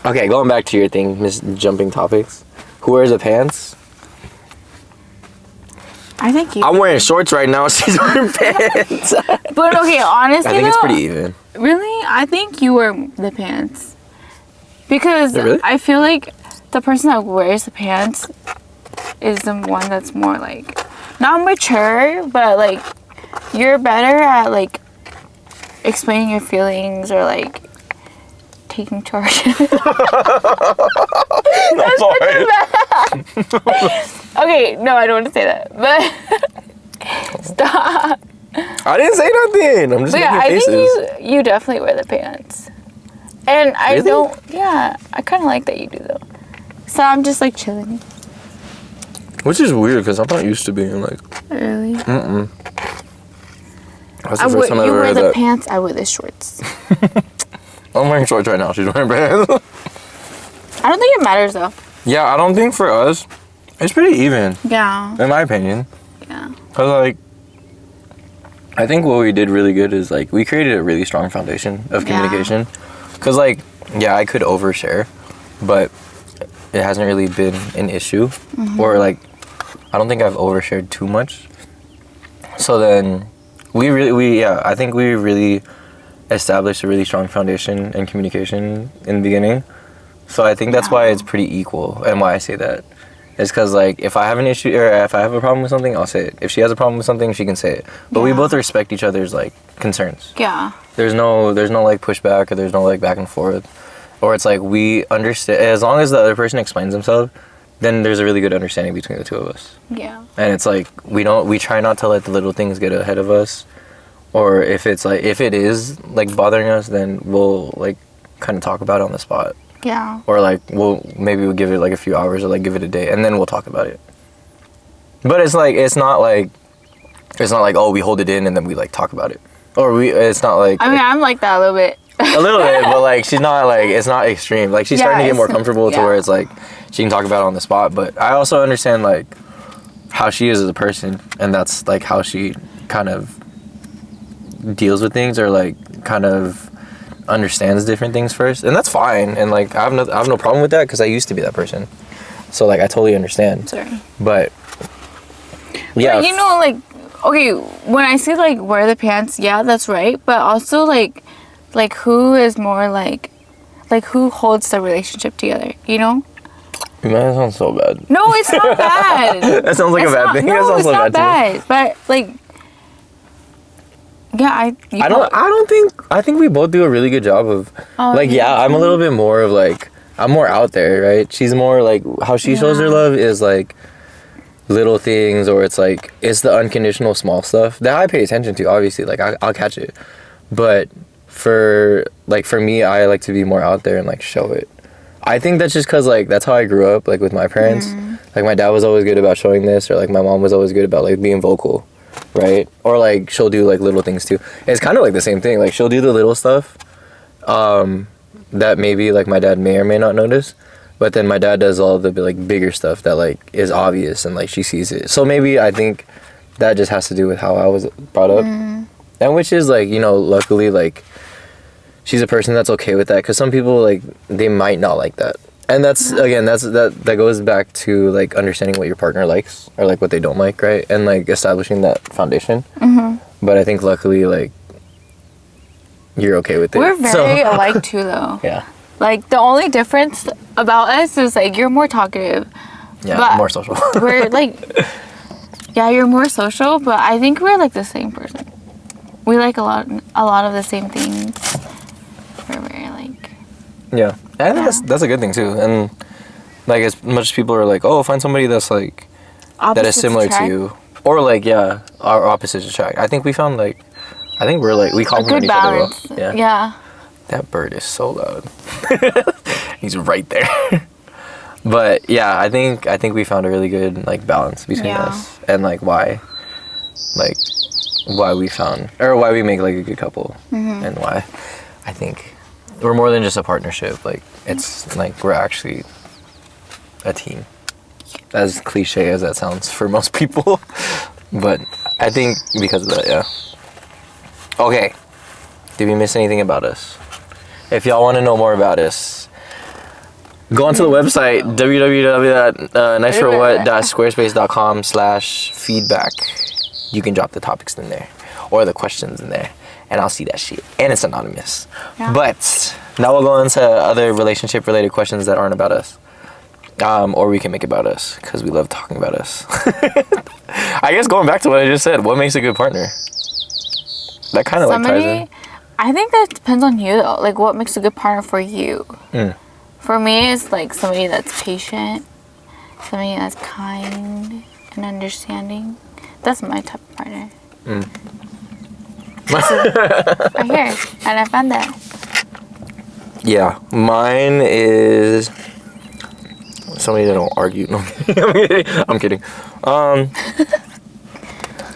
Okay, going back to your thing, Miss Jumping Topics. Who wears the pants? I think you. I'm wearing shorts right now. She's wearing pants. But okay, honestly, I think it's pretty even. Really, I think you wear the pants because really? I feel like the person that wears the pants is the one that's more like not mature, but like you're better at like explaining your feelings or like taking charge. I'm sorry. Okay, no, I don't want to say that, but stop. I didn't say nothing. I'm just making faces. I think you definitely wear the pants, and I really? don't. Yeah, I kind of like that you do though. So I'm just like chilling. Which is weird because I'm not used to being like. Really? That's the first time I you ever wear heard the that. pants. I wear the shorts. I'm wearing shorts right now. She's wearing pants. I don't think it matters though. Yeah, I don't think for us, it's pretty even. Yeah. In my opinion. Yeah. Cause like, I think what we did really good is like we created a really strong foundation of communication. Cause like, yeah, I could overshare, but it hasn't really been an issue, or like, I don't think I've overshared too much. So then, I think we really established a really strong foundation and communication in the beginning. So I think that's why it's pretty equal, and why I say that is because like if I have an issue or if I have a problem with something, I'll say it. If she has a problem with something, she can say it. But we both respect each other's like concerns. Yeah. There's no like pushback, or there's no like back and forth, or it's like we understand. As long as the other person explains themselves, then there's a really good understanding between the two of us. Yeah. And it's like we try not to let the little things get ahead of us, or if it is like bothering us, then we'll like kind of talk about it on the spot. Yeah. Or like we'll give it like a few hours, or like give it a day, and then we'll talk about it. But it's not like oh, we hold it in and then we like talk about it, or it's not like. I mean, I'm like that a little bit. A little bit, but like she's not like, it's not extreme. Like she's starting to get more comfortable to where it's like she can talk about it on the spot. But I also understand like how she is as a person, and that's like how she kind of deals with things, or like kind of understands different things first, and that's fine. And like I have no problem with that because I used to be that person, so like I totally understand. Sorry. But yeah, but, you know, like okay, when I say like wear the pants, yeah, that's right. But also like who is more like who holds the relationship together, you know? Man, that sounds so bad. No, it's not bad. That sounds like a bad thing. No, that sounds it's so not bad. But like, yeah, I think we both do a really good job of I'm a little bit more of like, I'm more out there, right? She's more like, how she shows her love is like little things, or it's like it's the unconditional small stuff that I pay attention to. Obviously, like I'll catch it, but for me, I like to be more out there and like show it. I think that's just because, like, that's how I grew up, like, with my parents. Like, my dad was always good about showing this, or, like, my mom was always good about, like, being vocal, right? Or, like, she'll do, like, little things, too. It's kind of, like, the same thing. Like, she'll do the little stuff that maybe, like, my dad may or may not notice. But then my dad does all the, like, bigger stuff that, like, is obvious and, like, she sees it. So maybe I think that just has to do with how I was brought up. And which is, like, you know, luckily, like, she's a person that's okay with that, because some people, like, they might not like that. And that's, again, that goes back to, like, understanding what your partner likes, or, like, what they don't like, right? And, like, establishing that foundation. But I think luckily, like, you're okay with it. We're very alike too, though. Yeah. Like, the only difference about us is, like, you're more talkative. Yeah, but more social. We're, like, yeah, you're more social, but I think we're, like, the same person. We like a lot of the same things. We're very, like... Yeah. I think that's a good thing, too. And, like, as much as people are like, oh, find somebody that's, like, that is similar to you. Or, like, yeah, our opposites attract. I think we found, like... I think we're, like, we complement each other well. Yeah. That bird is so loud. He's right there. But, yeah, I think we found a really good, like, balance between us. And, like, why we found, or why we make, like, a good couple. And why I think we're more than just a partnership. Like, it's like we're actually a team, as cliche as that sounds for most people. But I think because of that, yeah. Okay, did we miss anything about us? If y'all want to know more about us, go onto the website www.nice4what.squarespace.com/feedback. You can drop the topics in there or the questions in there, and I'll see that shit. And it's anonymous. Yeah. But now we'll go into other relationship related questions that aren't about us. Or we can make it about us, because we love talking about us. I guess going back to what I just said, what makes a good partner? That kind of like ties in. I think that depends on you, though. Like, what makes a good partner for you? For me, it's like somebody that's patient, somebody that's kind and understanding. That's my type of partner. Right here, and I found that. Yeah, mine is somebody that don't argue. No, I'm kidding.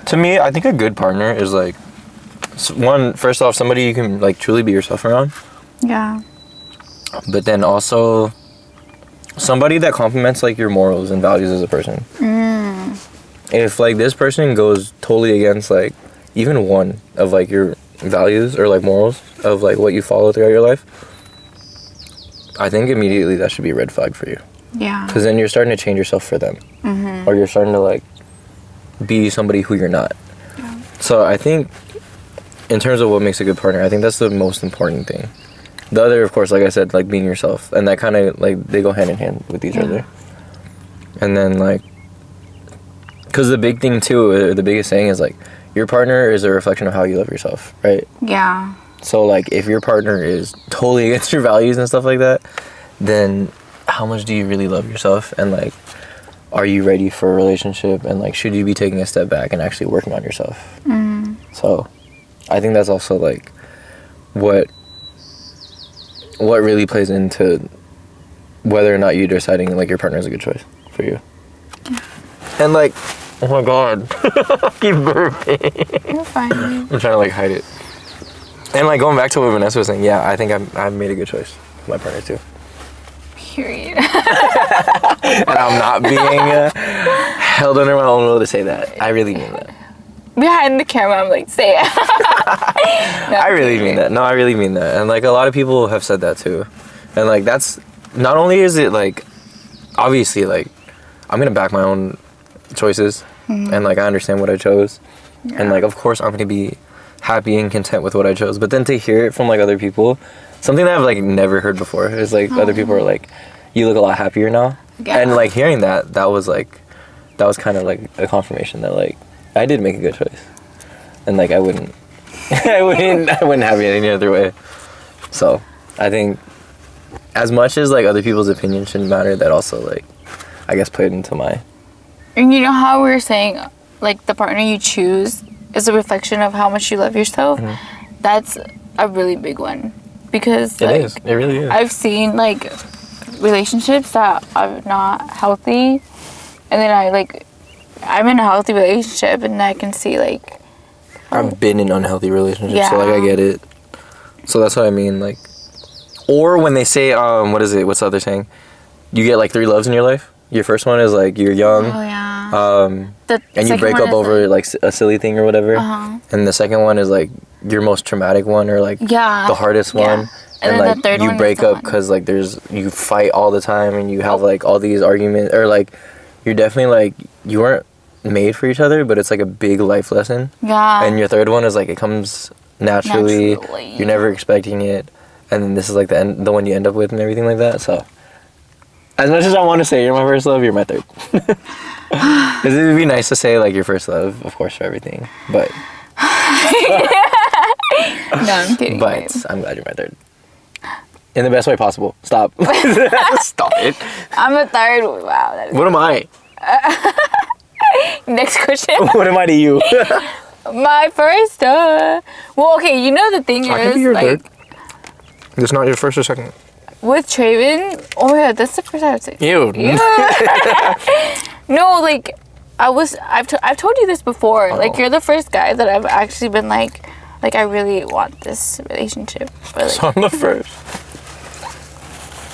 To me, I think a good partner is like first off, somebody you can like truly be yourself around. Yeah. But then also somebody that complements like your morals and values as a person. If like this person goes totally against like even one of like your values or like morals of like what you follow throughout your life, I think immediately that should be a red flag for you. Yeah. Because then you're starting to change yourself for them. Or you're starting to like be somebody who you're not. Yeah. So I think in terms of what makes a good partner, I think that's the most important thing. The other, of course, like I said, like being yourself. And that kind of like they go hand in hand with each other. And then like, because the big thing too, the biggest saying is like, your partner is a reflection of how you love yourself, right? Yeah. So like, if your partner is totally against your values and stuff like that, then how much do you really love yourself? And like, are you ready for a relationship? And like, should you be taking a step back and actually working on yourself? So I think that's also like what really plays into whether or not you're deciding like your partner is a good choice for you. Yeah. And like, oh my god, keep burping. You're fine. I'm trying to like hide it. And like going back to what Vanessa was saying, yeah, I think I've made a good choice for my partner too. Period. And I'm not being held under my own will to say that. I really mean that. Behind the camera, I'm like, say it. No, I really mean that. No, I really mean that. And like a lot of people have said that too. And like that's, not only is it like, obviously like, I'm going to back my own choices. And like I understand what I chose. Yeah. And like of course I'm going to be happy and content with what I chose. But then to hear it from like other people, something that I've like never heard before is like other people are like, you look a lot happier now. Yeah. And like hearing that was like, that was kind of like a confirmation that like I did make a good choice. And like I wouldn't have it any other way. So I think as much as like other people's opinions shouldn't matter, that also like I guess played into my. And you know how we were saying like the partner you choose is a reflection of how much you love yourself? That's a really big one. Because like, it really is. I've seen like relationships that are not healthy, and then I'm in a healthy relationship, and I can see like. I've been in unhealthy relationships, so Yeah. like I get it. So that's what I mean, like. Or when they say, what is it? What's the other saying? You get like 3 loves in your life. Your first one is like you're young. Oh yeah. And you break up over like a silly thing or whatever. Uh-huh. And the second one is like your most traumatic one or like Yeah. the hardest Yeah. one. And then like the third you one is break the up one. because like you fight all the time and you have like all these arguments or like you're definitely like you weren't made for each other, but it's like a big life lesson. Yeah. And your third one is like it comes naturally. You're never expecting it. And then this is like the one you end up with and everything like that. So, as much as I want to say you're my first love, you're my third. Because it would be nice to say like your first love, of course, for everything. But No, I'm kidding. but babe. I'm glad you're my third. In the best way possible. Stop. Stop it. I'm a third. Wow. That is What am I? Next question. What am I to you? My first. Well, okay. You know the thing I can is be your like third. It's not your first or second. with Treyvin. Oh my god, that's the first time I've said. Ew. No, like I've told you this before. Oh. Like you're the first guy that I've actually been like I really want this relationship. But, like, So I'm the first.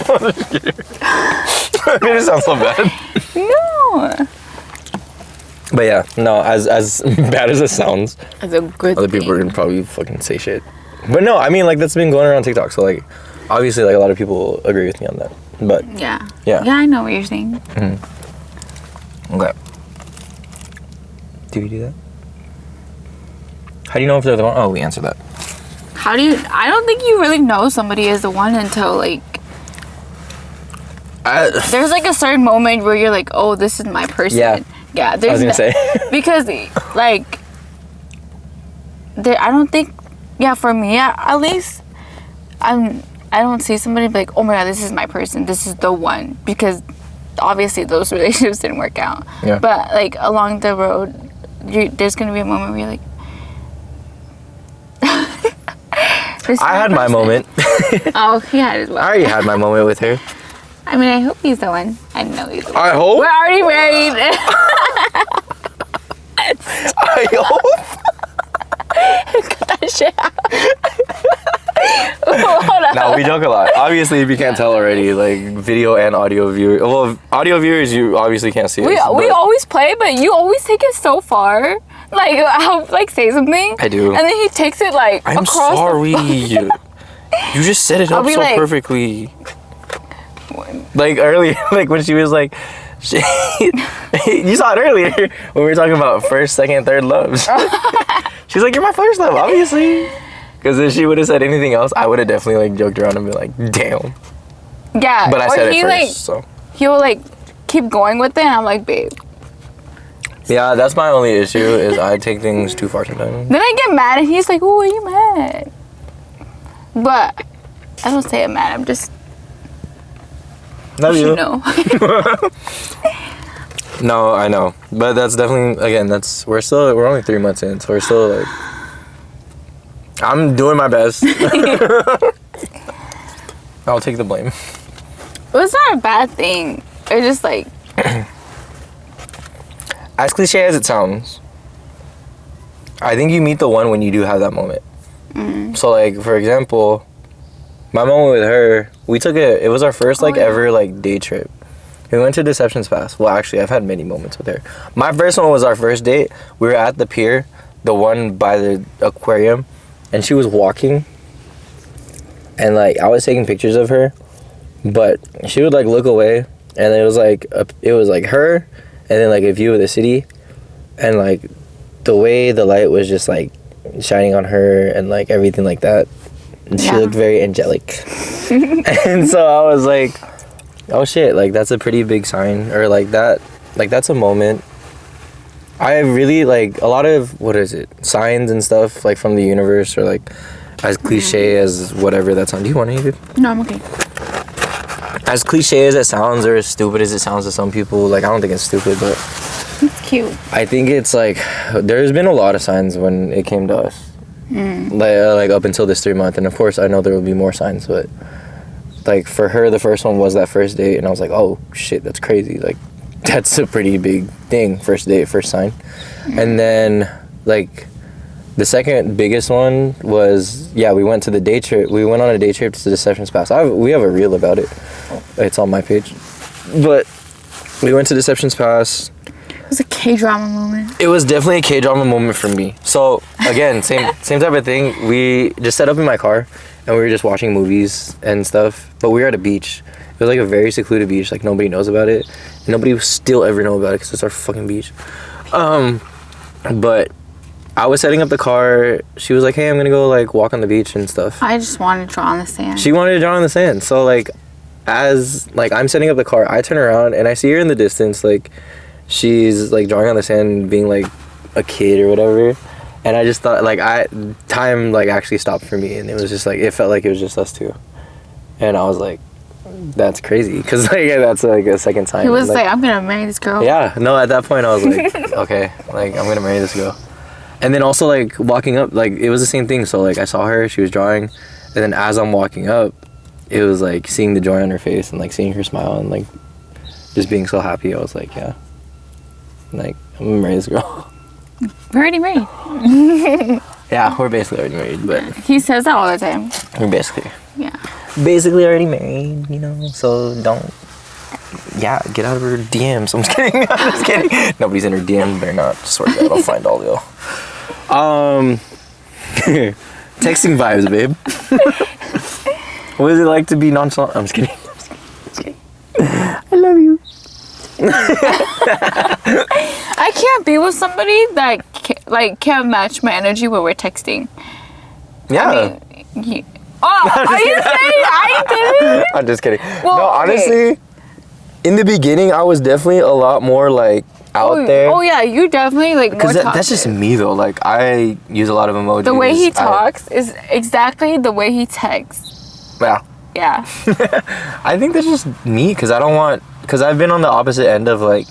I'm just kidding. I made it sound so bad. no. But yeah, no, as bad as it sounds, That's a good other thing. people are gonna probably fucking say shit. But no, I mean like that's been going around TikTok, so like obviously like a lot of people agree with me on that. But Yeah. Yeah. Yeah, I know what you're saying. okay. Do we do that? How do you know if they're the one? Oh, we answered that. How do you? I don't think you really know somebody is the one until like there's like a certain moment where you're like, oh, this is my person. Yeah. Yeah. I There's was gonna say. because like I don't think. Yeah, for me at least, I don't see somebody be like, oh my god, this is my person. This is the one, because obviously those relationships didn't work out. Yeah. But like along the road, there's gonna be a moment where you're like. I had my moment. Oh, he had it as I well. already had my moment with her. I mean, I hope he's the one. I know he's the one. I hope. We're already married. I hope. Cut that shit out. Hold on. No, we joke a lot. Obviously, if you can't tell already, like video and audio viewers. Well, audio viewers, you obviously can't see We us. but always play, but you always take it so far. Like, I'll like say something. I do. And then he takes it like I'm across. sorry. You just set it I'll up be so like- perfectly. Like earlier, like when she was like, you saw it earlier when we were talking about first, second, third loves. She's like, you're my first love, obviously. Because if she would have said anything else, I would have definitely like joked around and been like, damn. Yeah. But I or said it he first, like so. he'll like keep going with it, and I'm like, babe. Yeah, that's my only issue is I take things too far sometimes. Then I get mad, and he's like, oh, are you mad? But I don't say I'm mad. I'm just Love you. know. No, I know. But that's definitely, again, we're only 3 months in, so we're still like, I'm doing my best. I'll take the blame. It's not a bad thing. It's just like, As cliche as it sounds, I think you meet the one when you do have that moment. So like, for example, my moment with her, it was our first like yeah. ever like day trip. We went to Deception's Pass. Well, actually, I've had many moments with her. My first one was our first date. We were at the pier, the one by the aquarium, and she was walking. And like, I was taking pictures of her, but she would like look away, and it was like her, and then like a view of the city, and like the way the light was just like shining on her and like everything like that. And she Yeah. looked very angelic. And so I was like, oh shit, like that's a pretty big sign, or like that's a moment. I really like a lot of, signs and stuff like from the universe, or like as cliche as whatever that sounds. Do you want anything? no, I'm okay. As cliche as it sounds, or as stupid as it sounds to some people, like I don't think it's stupid, but It's cute. I think it's like there's been a lot of signs when it came to us, like up until this 3 month, and of course I know there will be more signs, but like for her, the first one was that first date, and I was like, oh shit, that's crazy. Like, that's a pretty big thing. First date, first sign. And then like the second biggest one was, yeah, we went to the day trip. We went on a day trip to Deceptions Pass. We have a reel about it. It's on my page. But we went to Deceptions Pass. It was a K-drama moment. It was definitely a K-drama moment for me. So again, same type of thing. We just set up in my car and we were just watching movies and stuff. But we were at a beach. It was like a very secluded beach. Like nobody knows about it. And nobody will still ever know about it because it's our fucking beach. But I was setting up the car. She was like, hey, I'm gonna go like walk on the beach and stuff. I just wanted to draw on the sand. She wanted to draw on the sand. So like, as like I'm setting up the car, I turn around and I see her in the distance. Like, she's like drawing on the sand and being like a kid or whatever. And I just thought like time like actually stopped for me, and it was just like, it felt like it was just us two. And I was like, that's crazy, because like that's like a second time. He was like, I'm gonna marry this girl. Yeah, no, at that point I was like, okay, like I'm gonna marry this girl. And then also like walking up, like it was the same thing. So like I saw her, she was drawing, and then as I'm walking up, it was like seeing the joy on her face and like seeing her smile and like just being so happy. I was like, yeah, like I'm gonna marry this girl. We're already married. Yeah, we're basically already married, but he says that all the time. we're basically already married, you know. So don't, yeah, get out of her DMs. I'm just kidding. I'm just kidding. Nobody's in her DMs. They're not. Swear to God, I'll find all y'all. Texting vibes, babe. What is it like to be nonchalant? I'm just kidding. I love you. I can't be with somebody that can't match my energy when we're texting. Yeah. I mean, are you saying I didn't? I'm just kidding. Well, no, honestly, in the beginning, I was definitely a lot more like out there. Oh yeah, you definitely like more Because talkative. that's just me though. Like I use a lot of emojis. The way he talks is exactly the way he texts. Yeah. Yeah. I think that's just me, because I don't want, because I've been on the opposite end of like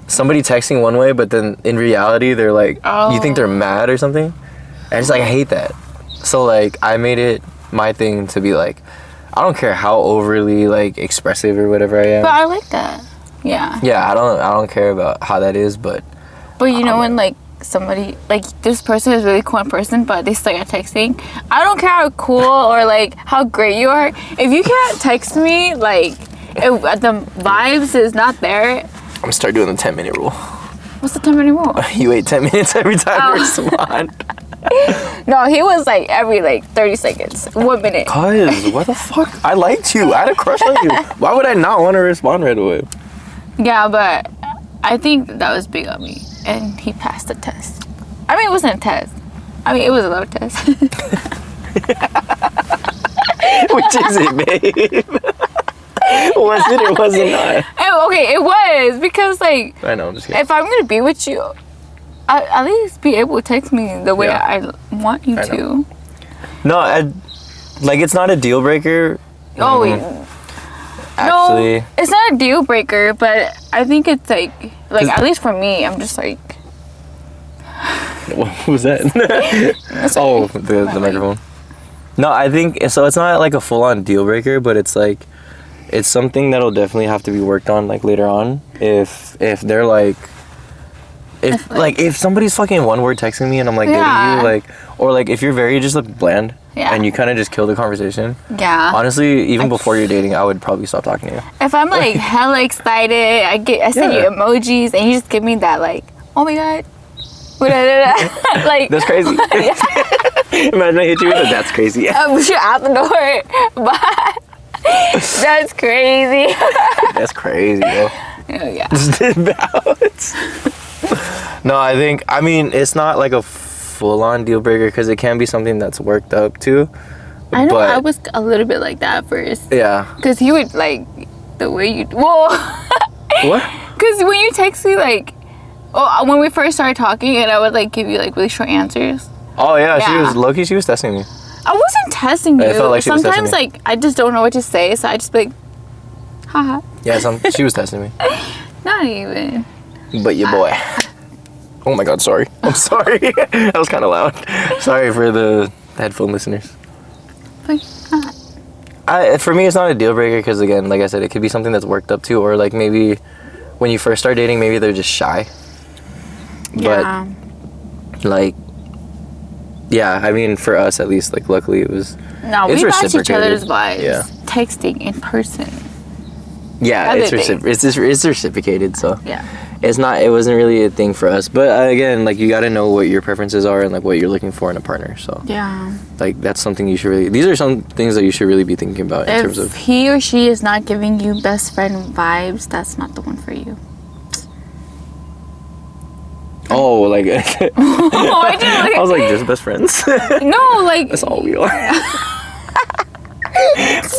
somebody texting one way, but then in reality they're like, you think they're mad or something, and it's like I hate that. So like I made it my thing to be like, I don't care how overly like expressive or whatever I am. But I like that. Yeah. Yeah, I don't care about how that is, but you know when like somebody like this person is really cool in person, but they suck at texting. I don't care how cool or like how great you are. If you can't text me, like if the vibes is not there. I'm gonna start doing the 10-minute rule. What's the 10-minute rule? You wait 10 minutes every time you respond. No, he was like every like 30 seconds, 1 minute. Cause what the fuck? I liked you. I had a crush on you. Why would I not want to respond right away? Yeah, but I think that was big on me, and he passed the test. I mean, it wasn't a test. I mean, it was a low test. Which is it, babe? Was it or was it not? Okay, it was, because like I know, I'm just kidding. if I'm gonna be with you, at least be able to text me the way I want you to. No, like it's not a deal breaker. Oh, Actually, no, it's not a deal breaker, but I think it's like at least for me, I'm just like. what was that? Oh, the microphone. No, I think so. It's not like a full-on deal breaker, but it's like it's something that'll definitely have to be worked on like later on. If they're like. If somebody's fucking one word texting me and I'm like dating you, like, or like if you're very just like bland and you kind of just kill the conversation. Yeah. Honestly, even before you're dating, I would probably stop talking to you. If I'm like hella excited, I send you emojis and you just give me that like, oh my god, like that's crazy. Imagine I hit you with a that's crazy. You're out the door. Bye. That's crazy. That's crazy, bro. Yeah. No, I mean, it's not like a full-on deal breaker because it can be something that's worked up too. I know, I was a little bit like that at first. Yeah. Because he would like the way you. Whoa. What? Because when you text me like, when we first started talking, and I would like give you like really short answers. Oh yeah, she was low-key. She was testing me. I wasn't testing you. I felt like she was testing me. Sometimes like I just don't know what to say, so I just be like, haha. Yeah, she was testing me. Not even. But your boy. Oh my god, sorry. I'm sorry. That was kind of loud. Sorry for the headphone listeners. For me, it's not a deal breaker because, again, like I said, it could be something that's worked up to, or like maybe when you first start dating, maybe they're just shy. Yeah. But like, yeah, I mean, for us at least, like, luckily it was. No, it's we match each reciprocated. other's vibes. Yeah. Texting in person. Yeah, Other it's reciprocated. So Yeah. it wasn't really a thing for us. But again, like, you got to know what your preferences are and like what you're looking for in a partner. So Yeah. like, that's something you should really. These are some things that you should really be thinking about in terms If of. he or she is not giving you best friend vibes, that's not the one for you. Oh, like. I I was like, just best friends. No, like. That's all we are.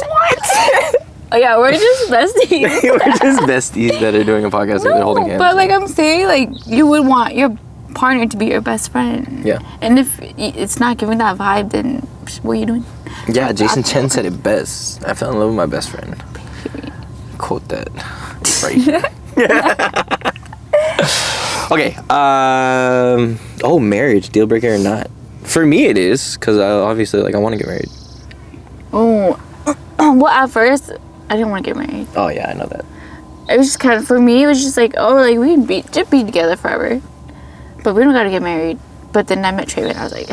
What? Oh yeah, we're just besties. We're just besties that are doing a podcast together, holding hands. But like I'm saying, like you would want your partner to be your best friend. Yeah. And if it's not giving that vibe, then what are you doing? Yeah, Jason Chen said it best. I fell in love with my best friend. Quote that right here. Okay. Oh, marriage, deal breaker or not? For me, it is, because obviously, like, I want to get married. Oh, well, at first I didn't want to get married. Oh yeah, I know that. It was just kind of, for me, it was just like, oh, like we can just be together forever, but we don't gotta get married. But then I met Treyvin, I was like,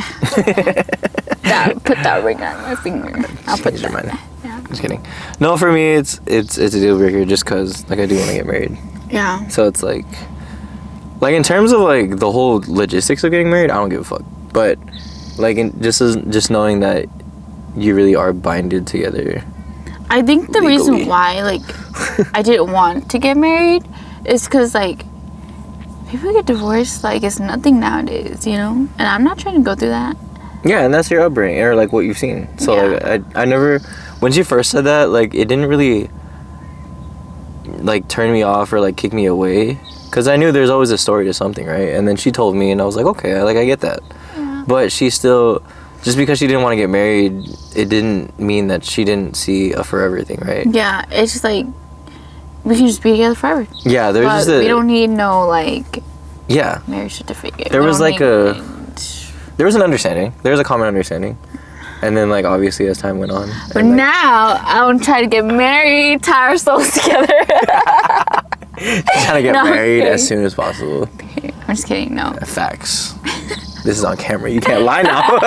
put that ring on my finger. I'll put Change your that. mind. Yeah. Just kidding. No, for me, it's a deal breaker just because, like, I do want to get married. Yeah. So it's like in terms of like the whole logistics of getting married, I don't give a fuck. But like, just knowing that you really are binded together. I think the Legally. reason why, like, I didn't want to get married is because, like, people get divorced, like, it's nothing nowadays, you know? And I'm not trying to go through that. Yeah, and that's your upbringing, or like what you've seen. So Yeah. like, I never, when she first said that, like, it didn't really like turn me off or like kick me away, because I knew there's always a story to something, right? And then she told me, and I was like, okay, I get that. Yeah. But she still, just because she didn't want to get married, it didn't mean that she didn't see a forever thing, right? Yeah, it's just like, we can just be together forever. Yeah, there's But just a, we don't need no, like, yeah, marriage certificate. There We was, don't like, need- there was an understanding. There was a common understanding. And then, like, obviously as time went on. But and, like, now, I want to try to get married, tie our souls together. trying to get No, I'm married kidding. as soon as possible. I'm just kidding, no. Facts. This is on camera. You can't lie now.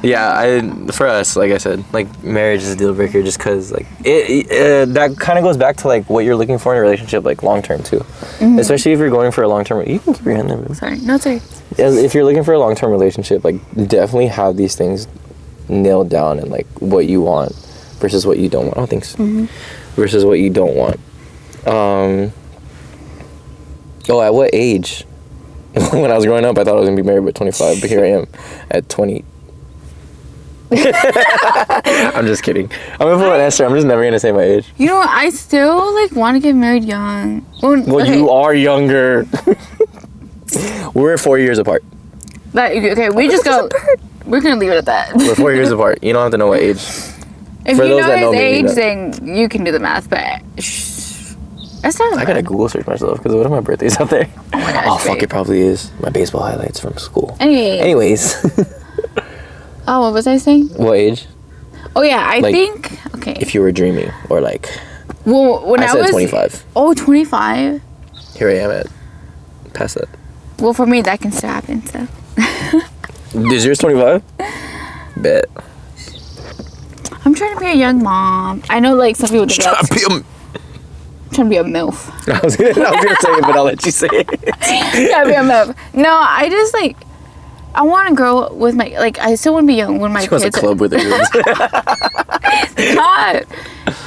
Yeah, for us, like I said, like, marriage is a deal breaker just because, like, it that kind of goes back to, like, what you're looking for in a relationship, like, long term too. Mm-hmm. Especially if you're going for a long term. You can keep your hand there, baby. Sorry, no, sorry. If you're looking for a long term relationship, like, definitely have these things nailed down and, like, what you want versus what you don't want. Oh, thanks. Mm-hmm. Versus what you don't want. At what age? When I was growing up, I thought I was gonna be married by 25, but here I am at 20. I'm just kidding. I'm gonna pull an answer. I'm just never gonna say my age. You know what? I still, like, want to get married young. Well, okay. you are younger. We're 4 years apart. Okay, we just go. We're gonna leave it at that. We're 4 years apart. You don't have to know what age. If for you those know that know his me, age, that- then you can do the math. But that's not. I gotta Google search myself because what if my birthday's out there? Oh my gosh, Oh fuck! babe. It probably is. My baseball highlights from school. Anyways. Anyways, Oh, what was I saying? what age? Oh yeah, I Like, think. Okay. If you were dreaming, or like, Well, when I I said was 25. Oh, 25. Here I am at past that. Well, for me, that can still happen. So. Is yours 25? Bet. I'm trying to be a young mom. I know, like, some people do that. I'm trying to be a MILF. I was gonna say it, but I'll let you say it. Yeah, be a MILF. No, I just, like, I want to grow with my, like, I still want to be young when my She wants a kids club with her dudes. God.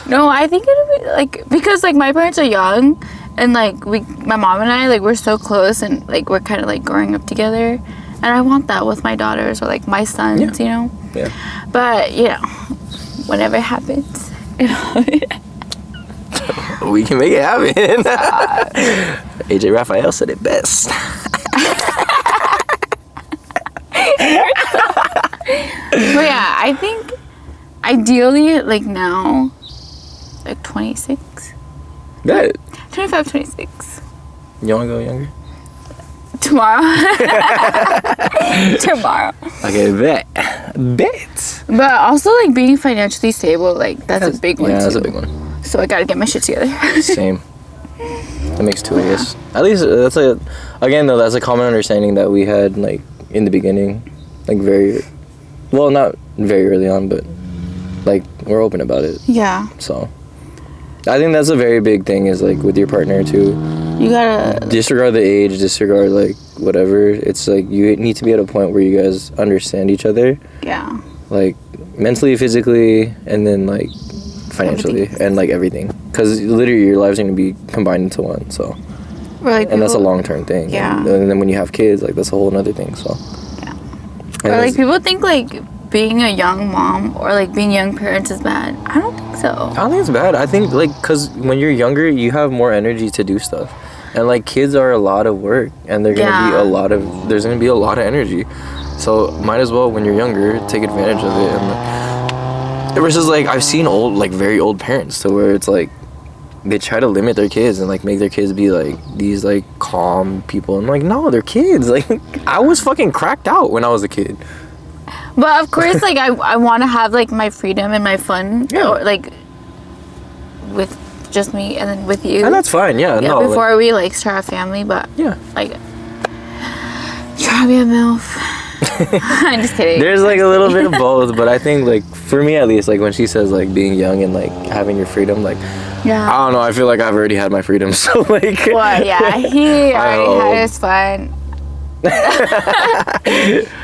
No, I think it'll be, like, because, like, my parents are young, and, like, my mom and I, like, we're so close, and, like, we're kind of, like, growing up together, and I want that with my daughters or, like, my sons, Yeah. you know? Yeah. But, you know, whatever happens, you know. We can make it happen. AJ Raphael said it best. But yeah, I think ideally, like, now, like, 26. That 25, 26. you wanna go younger? Tomorrow. Tomorrow. Okay, bet. But also, like, being financially stable, like, that's a big one, Yeah, that's too. a big one. So I gotta get my shit together. Same. That makes two, I guess. At least that's a common understanding that we had, like, in the beginning. Like, not very early on, but, like, we're open about it. Yeah. So, I think that's a very big thing is, like, with your partner, too. You gotta... Disregard the age, disregard, like, whatever. It's, like, you need to be at a point where you guys understand each other. Yeah. Like, mentally, physically, and then, like, financially, and, like, everything. Because, literally, your lives are going to be combined into one, so. And that's a long-term thing. Yeah. And then when you have kids, like, that's a whole other thing, so. Yeah. And or, like, people think, like, being a young mom or, like, being young parents is bad. I don't think so. I don't think it's bad. I think, like, because when you're younger, you have more energy to do stuff. And, like, kids are a lot of work. And they're going to be there's going to be a lot of energy. So, might as well, when you're younger, take advantage of it. And, versus, like, I've seen very old parents to where it's, like, they try to limit their kids and, like, make their kids be, like, these, like, calm people. And, like, no, they're kids. Like, I was fucking cracked out when I was a kid. But of course, like, I want to have, like, my freedom and my fun, or, like, with just me and then with you. And that's fine, yeah. No, before we, like, start a family, but, like, try to be a MILF. I'm just kidding. There's, like, a little bit of both, but I think, like, for me at least, like, when she says, like, being young and, like, having your freedom, like, I don't know, I feel like I've already had my freedom, so, like. Well, yeah, he already had his fun.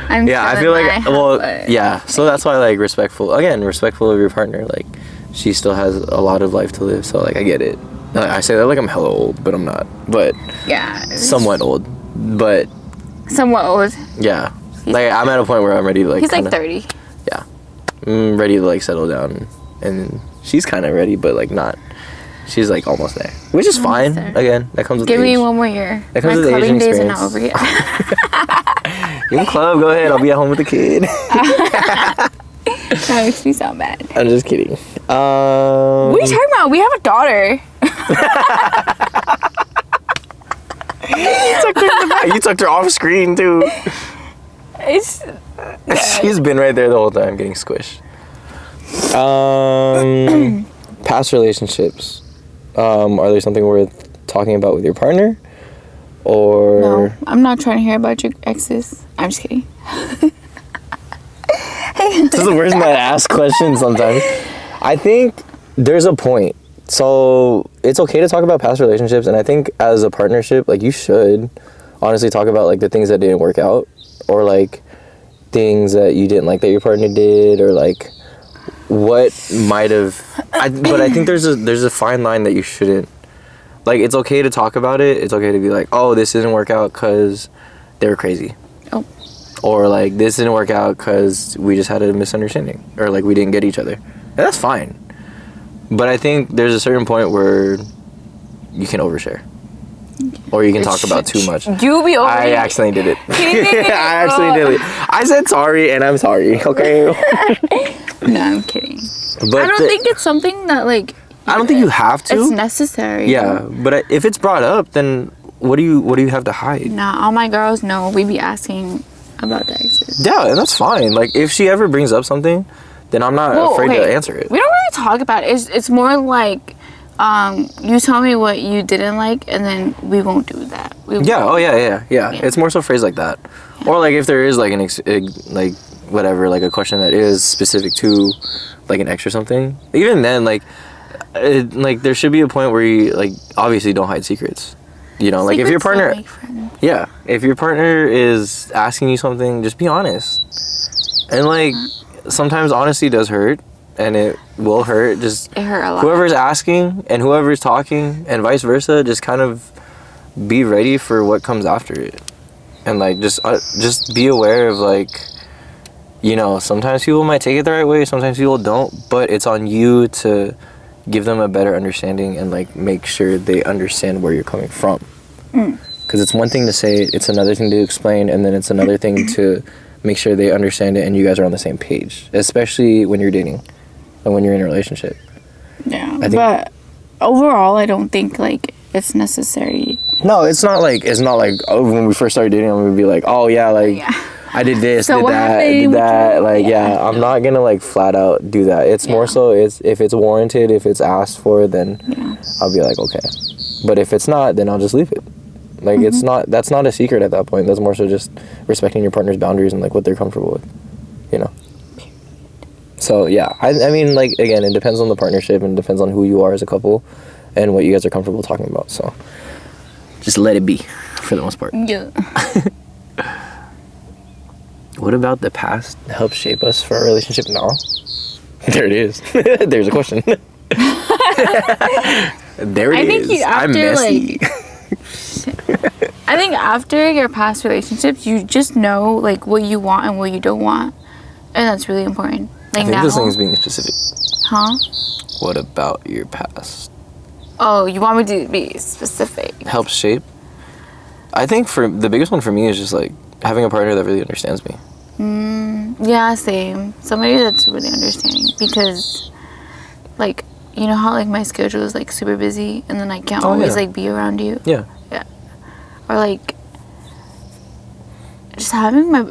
I feel like, so that's why, like, respectful of your partner, like, she still has a lot of life to live, so, like, I get it. I say that like I'm hella old, but I'm not, but somewhat old, but yeah, like, I'm at a point where I'm ready to, like, he's like 30. Yeah, I'm ready to, like, settle down, and she's kind of ready, but, like, not. She's, like, almost there, which is fine. There. Again, that comes with age. Give me one more year. That comes with my age clubbing and days are experience. not over yet. You can club, go ahead. I'll be at home with the kid. That makes me sound bad. I'm just kidding. What are you talking about? We have a daughter. You tucked her off screen, too. She's been right there the whole time getting squished. Past relationships. Are there something worth talking about with your partner? Or no, I'm not trying to hear about your exes. I'm just kidding. This is the worst way to ask questions sometimes. I think there's a point. So it's okay to talk about past relationships, and I think as a partnership, like, you should honestly talk about, like, the things that didn't work out, or, like, things that you didn't like that your partner did, or, like, what might have. But I think there's a fine line that you shouldn't. Like, it's okay to talk about it. It's okay to be like, oh, this didn't work out because they were crazy. Oh. Or, like, this didn't work out because we just had a misunderstanding. Or, like, we didn't get each other. And that's fine. But I think there's a certain point where you can overshare. Or you can talk about too much. You be over. I accidentally did it. I accidentally did it. I said sorry, and I'm sorry, okay? No, I'm kidding. But I don't think it's something that, like... I don't think you have to. It's necessary. Yeah, but if it's brought up, then what do you have to hide? Nah, all my girls know we be asking about the exes. Yeah, and that's fine. Like, if she ever brings up something, then I'm not afraid to answer it. We don't really talk about it. It's more like, you tell me what you didn't like, and then we won't do that. Yeah. It's more so phrased like that. Yeah. Or, like, if there is, like, a question that is specific to, like, an ex or something, even then, like, there should be a point where you, like, obviously don't hide secrets. You know, like, if your partner... Yeah, if your partner is asking you something, just be honest. And, like, sometimes honesty does hurt, and it will hurt. It hurt a lot. Whoever's asking and whoever's talking, and vice versa, just kind of be ready for what comes after it. And, like, just be aware of, like, you know, sometimes people might take it the right way, sometimes people don't, but it's on you to give them a better understanding and, like, make sure they understand where you're coming from. Because it's one thing to say it, it's another thing to explain, and then it's another thing to make sure they understand it and you guys are on the same page, especially when you're dating and when you're in a relationship. Yeah, but overall, I don't think, like, it's necessary No, it's not like oh, when we first started dating, I'm gonna be like, oh yeah, like I did this, So did what that, happened? did that. Like I'm not gonna like flat out do that. It's more so if it's warranted, if it's asked for, then I'll be like, okay. But if it's not, then I'll just leave it. Like that's not a secret at that point. That's more so just respecting your partner's boundaries and like what they're comfortable with, you know. So yeah, I mean, like, again, it depends on the partnership and it depends on who you are as a couple and what you guys are comfortable talking about. So just let it be for the most part. Yeah. What about the past helps shape us for our relationship now? There it is. There's a question. There it is. I'm messy. I think after your past relationships, you just know like what you want and what you don't want, and that's really important. Like I think now, this thing is being specific. huh? What about your past Oh, you want me to be specific? helps shape? I think for the biggest one for me is just like having a partner that really understands me. Yeah, same. Somebody that's really understanding, because like, you know how like my schedule is like super busy and then I can't always like be around you. Yeah. Or like just having my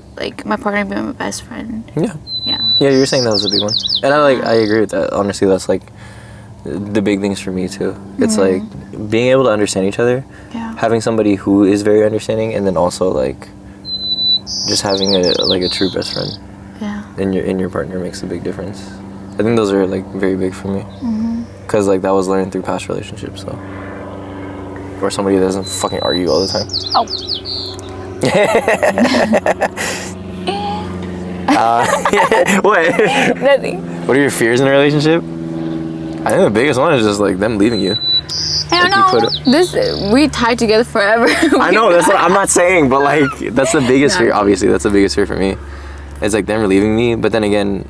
partner be my best friend. Yeah. Yeah. Yeah, you were saying that was a big one. And I agree with that. Honestly, that's like the big things for me too. It's like being able to understand each other. Yeah. Having somebody who is very understanding, and then also like just having a true best friend. Yeah. In your partner makes a big difference. I think those are like very big for me. Cuz like that was learned through past relationships, so. Or somebody that doesn't fucking argue all the time. Oh. What? Nothing. What are your fears in a relationship? I think the biggest one is just like them leaving you. I don't know. We tied together forever. I know, that's what I'm not saying, but like that's the biggest fear. Obviously, that's the biggest fear for me. It's like them leaving me, but then again,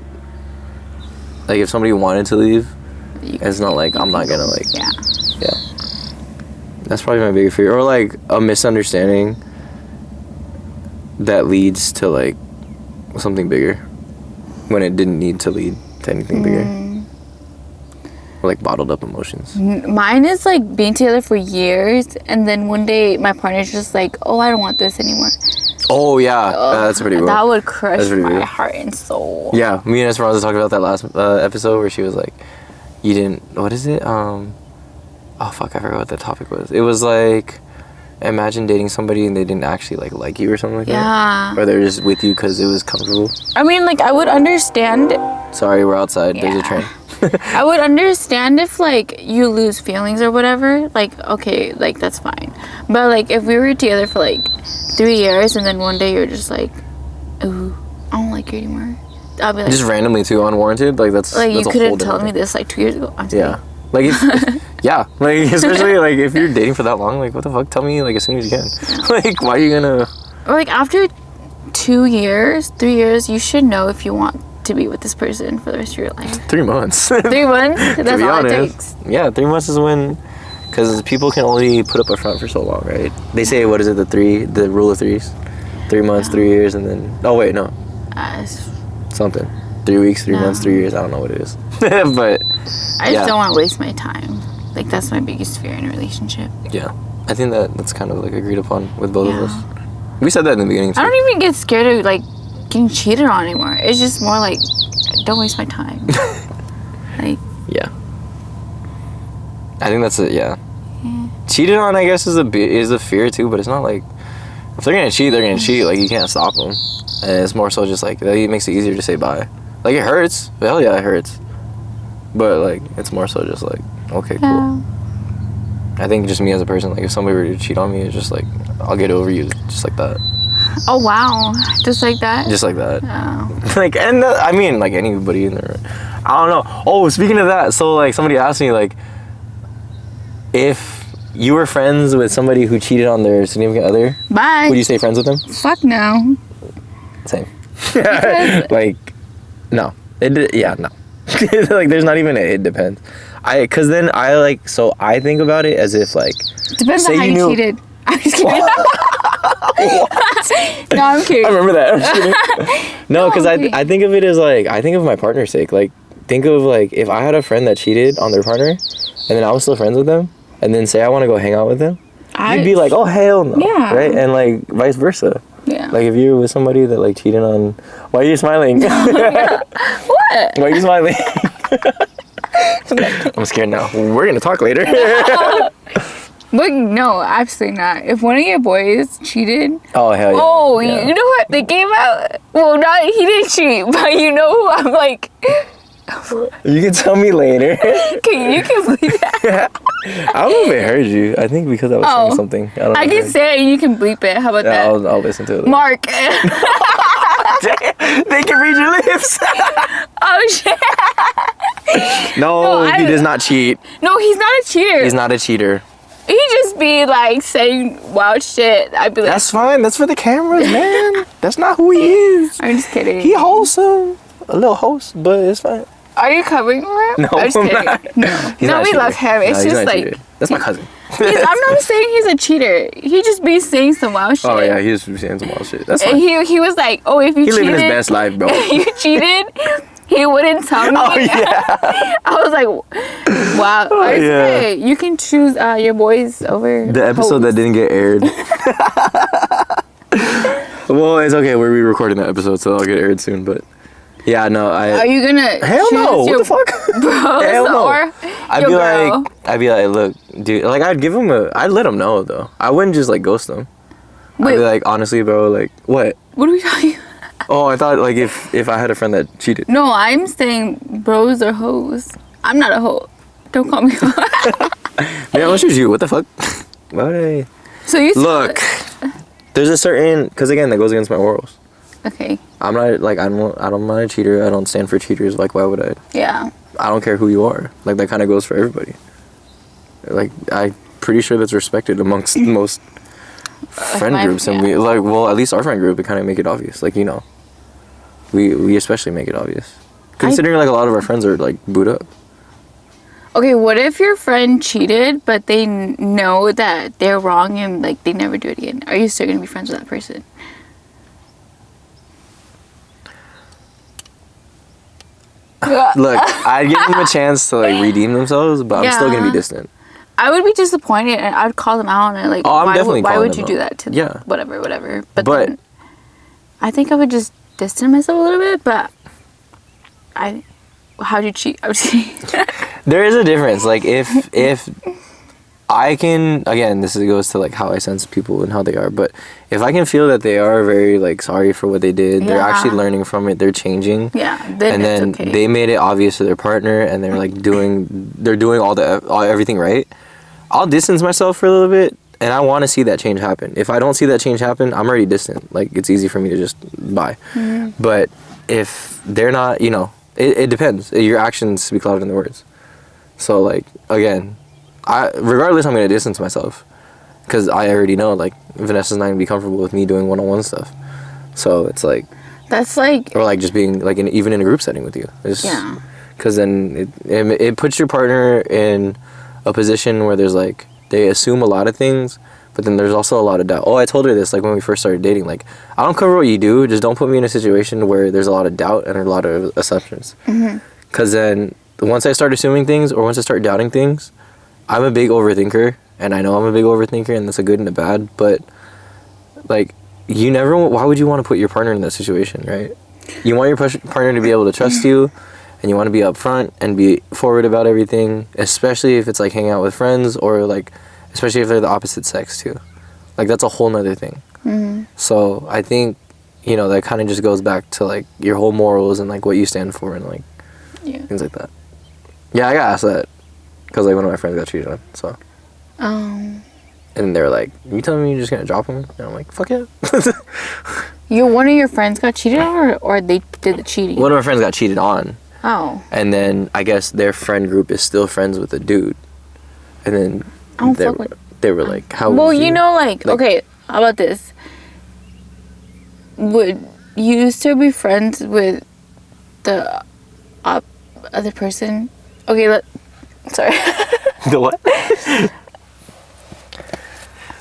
like if somebody wanted to leave, it's not like I'm not gonna like. Yeah. That's probably my biggest fear, or like a misunderstanding that leads to like something bigger when it didn't need to lead to anything bigger. Or like bottled up emotions. Mine is like being together for years, and then one day my partner's just like, "Oh, I don't want this anymore." Oh yeah, that's pretty cool. That would crush my weird. heart and soul. Yeah, me and Esperanza talked about that last episode where she was like, "You didn't. What is it? Oh fuck, I forgot what the topic was. It was like, imagine dating somebody and they didn't actually like you or something like that. Yeah. Or they're just with you because it was comfortable. I mean, like I would understand. Sorry, we're outside. There's a train. I would understand if like you lose feelings or whatever. Like okay, like that's fine. But like if we were together for like 3 years and then one day you're just like, ooh, I don't like you anymore. I'll be like, Just randomly too, unwarranted. Like that's like that's you a couldn't whole tell different me thing. this like 2 years ago. I'm Yeah. Like if, yeah, like especially like if you're dating for that long, like what the fuck? Tell me like as soon as you can. Like why are you gonna? Or like after 2 years, 3 years, you should know if you want to be with this person for the rest of your life. 3 months. 3 months? That's all honest, it takes. Yeah, 3 months is when, because people can only put up a front for so long, right? They say what is it, the rule of threes, 3 months, 3 years, and then something, 3 weeks, 3 months, 3 years. I don't know what it is, but I just don't want to waste my time. Like that's my biggest fear in a relationship. Yeah, I think that's kind of like agreed upon with both of us. We said that in the beginning too. I don't even get scared of like getting cheated on anymore. It's just more like, don't waste my time. Like yeah, I think that's it. Yeah, cheated on, I guess, is a fear too, but it's not like if they're gonna cheat, they're gonna cheat. Like you can't stop them, and it's more so just like it makes it easier to say bye. Like it hurts. Hell yeah, it hurts. But like it's more so just like okay, cool. I think just me as a person, like if somebody were to cheat on me, it's just like I'll get over you just like that. oh wow, just like that. Just like that. Oh. Like and I mean like anybody in there. I don't know. Oh, speaking of that, so like somebody asked me like if you were friends with somebody who cheated on their significant other, Bye. would you stay friends with them? Fuck no. Same. Like no. No. Like there's not even it depends. Cause then I like so I think about it as if like Depends on how you cheated. I'm just kidding. No, I'm kidding. I remember that. I'm just kidding. No, because I think of it as like I think of my partner's sake. Like think of like if I had a friend that cheated on their partner, and then I was still friends with them, and then say I want to go hang out with them, you'd be like, oh hell no. Yeah. Right? And like vice versa. Yeah. Like if you're with somebody that like cheated on, why are you smiling? What? Why are you smiling? I'm scared now. We're gonna talk later. But no, absolutely not. If one of your boys cheated, oh hell yeah. oh, yeah. you know what? They gave out. Well, not he didn't cheat, but you know who I'm like. You can tell me later. You can believe that. I don't know if it heard you. I think because I was saying something. I don't know I can say it and you can bleep it. How about that? I'll listen to it. Mark. They can read your lips. Oh shit. No, he does not cheat. No, he's not a cheater. He's not a cheater. He just be like saying wild shit. I'd be like, That's fine. That's for the cameras, man. That's not who he is. I'm just kidding. He wholesome. A little host, but it's fine. Are you covering for him? No, I'm just I'm kidding. not. No, He's no, not a we cheater. love him. It's he's just not a like cheater. That's my cousin. I'm not saying he's a cheater. He just be saying some wild shit. Oh yeah, he's saying some wild shit. That's And fine. he was like, oh, if you He cheated, living his best life, bro. if you cheated, he wouldn't tell me. Oh yeah. I was like, wow. Oh, It's yeah. okay. You can choose your boys over The episode that didn't get aired. Well, it's okay. We're re-recording that episode, so I'll get aired soon. But yeah, no, Are you gonna hell choose no. your What the fuck? bros Hell no. or I'd your be girl? I'd be like, look, dude. Like, I'd let him know though. I wouldn't just like ghost him. I'd Wait. be like, honestly, bro. Like, what? What are we talking? Oh, I thought like if I had a friend that cheated. No, I'm saying bros or hoes. I'm not a hoe. Don't call me. Yeah, let's choose you. What the fuck? Why would I? So you Look, there's a certain, because again, that goes against my morals. Okay. I'm not like I'm not a cheater. I don't stand for cheaters. Like, why would I? Yeah. I don't care who you are. Like, that kind of goes for everybody. Like, I'm pretty sure that's respected amongst most friend groups, and we like, well, at least our friend group, we kind of make it obvious. Like, you know, we especially make it obvious, considering like a lot of our friends are like booed up. Okay, what if your friend cheated, but they know that they're wrong and like they never do it again? Are you still gonna be friends with that person? Look, I'd give them a chance to like redeem themselves, but I'm still gonna Yeah. be distant. I would be disappointed and I'd call them out and like, Oh, I'm definitely why calling would them you do out. that to Yeah. whatever. But But- then I think I would just distance myself a little bit, but how'd you cheat? I was kidding. There is a difference. Like, if I can, again, this goes to like how I sense people and how they are, but if I can feel that they are very like sorry for what they did, they're Yeah. actually learning from it, they're changing. Yeah, then And then it's okay. they made it obvious to their partner, and they're like doing everything right. I'll distance myself for a little bit, and I want to see that change happen. If I don't see that change happen, I'm already distant. Like, it's easy for me to just bye. Mm-hmm. But if they're not, you know, it depends. Your actions speak louder than the words. So like, again, regardless, I'm gonna distance myself, because I already know like Vanessa's not gonna be comfortable with me doing one-on-one stuff. So it's like, That's like, or like just being like even in a group setting with you. yeah. Because then it puts your partner in a position where there's like, they assume a lot of things, but then there's also a lot of doubt. Oh, I told her this like when we first started dating. Like, I don't cover what you do. Just don't put me in a situation where there's a lot of doubt and a lot of assumptions. Because then once I start assuming things or once I start doubting things, I'm a big overthinker, and I know I'm a big overthinker, and that's a good and a bad. But like, you never. Why would you want to put your partner in that situation, right? You want your partner to be able to trust you, and you want to be upfront and be forward about everything, especially if it's like hanging out with friends, or like, especially if they're the opposite sex too. Like, that's a whole nother thing. So I think, you know, that kind of just goes back to like your whole morals and like what you stand for and like things like that. Yeah, I got asked that because like one of my friends got cheated on. So. And they were like, "You telling me you're just gonna drop him?" And I'm like, "Fuck yeah." One of your friends got cheated on, or they did the cheating? One of my friends got cheated on. Oh. And then I guess their friend group is still friends with the dude. And then I don't fuck with. they were like, "How?" Well, was you know, like, okay, how about this? Would you still be friends with the other person? Okay, sorry. The what?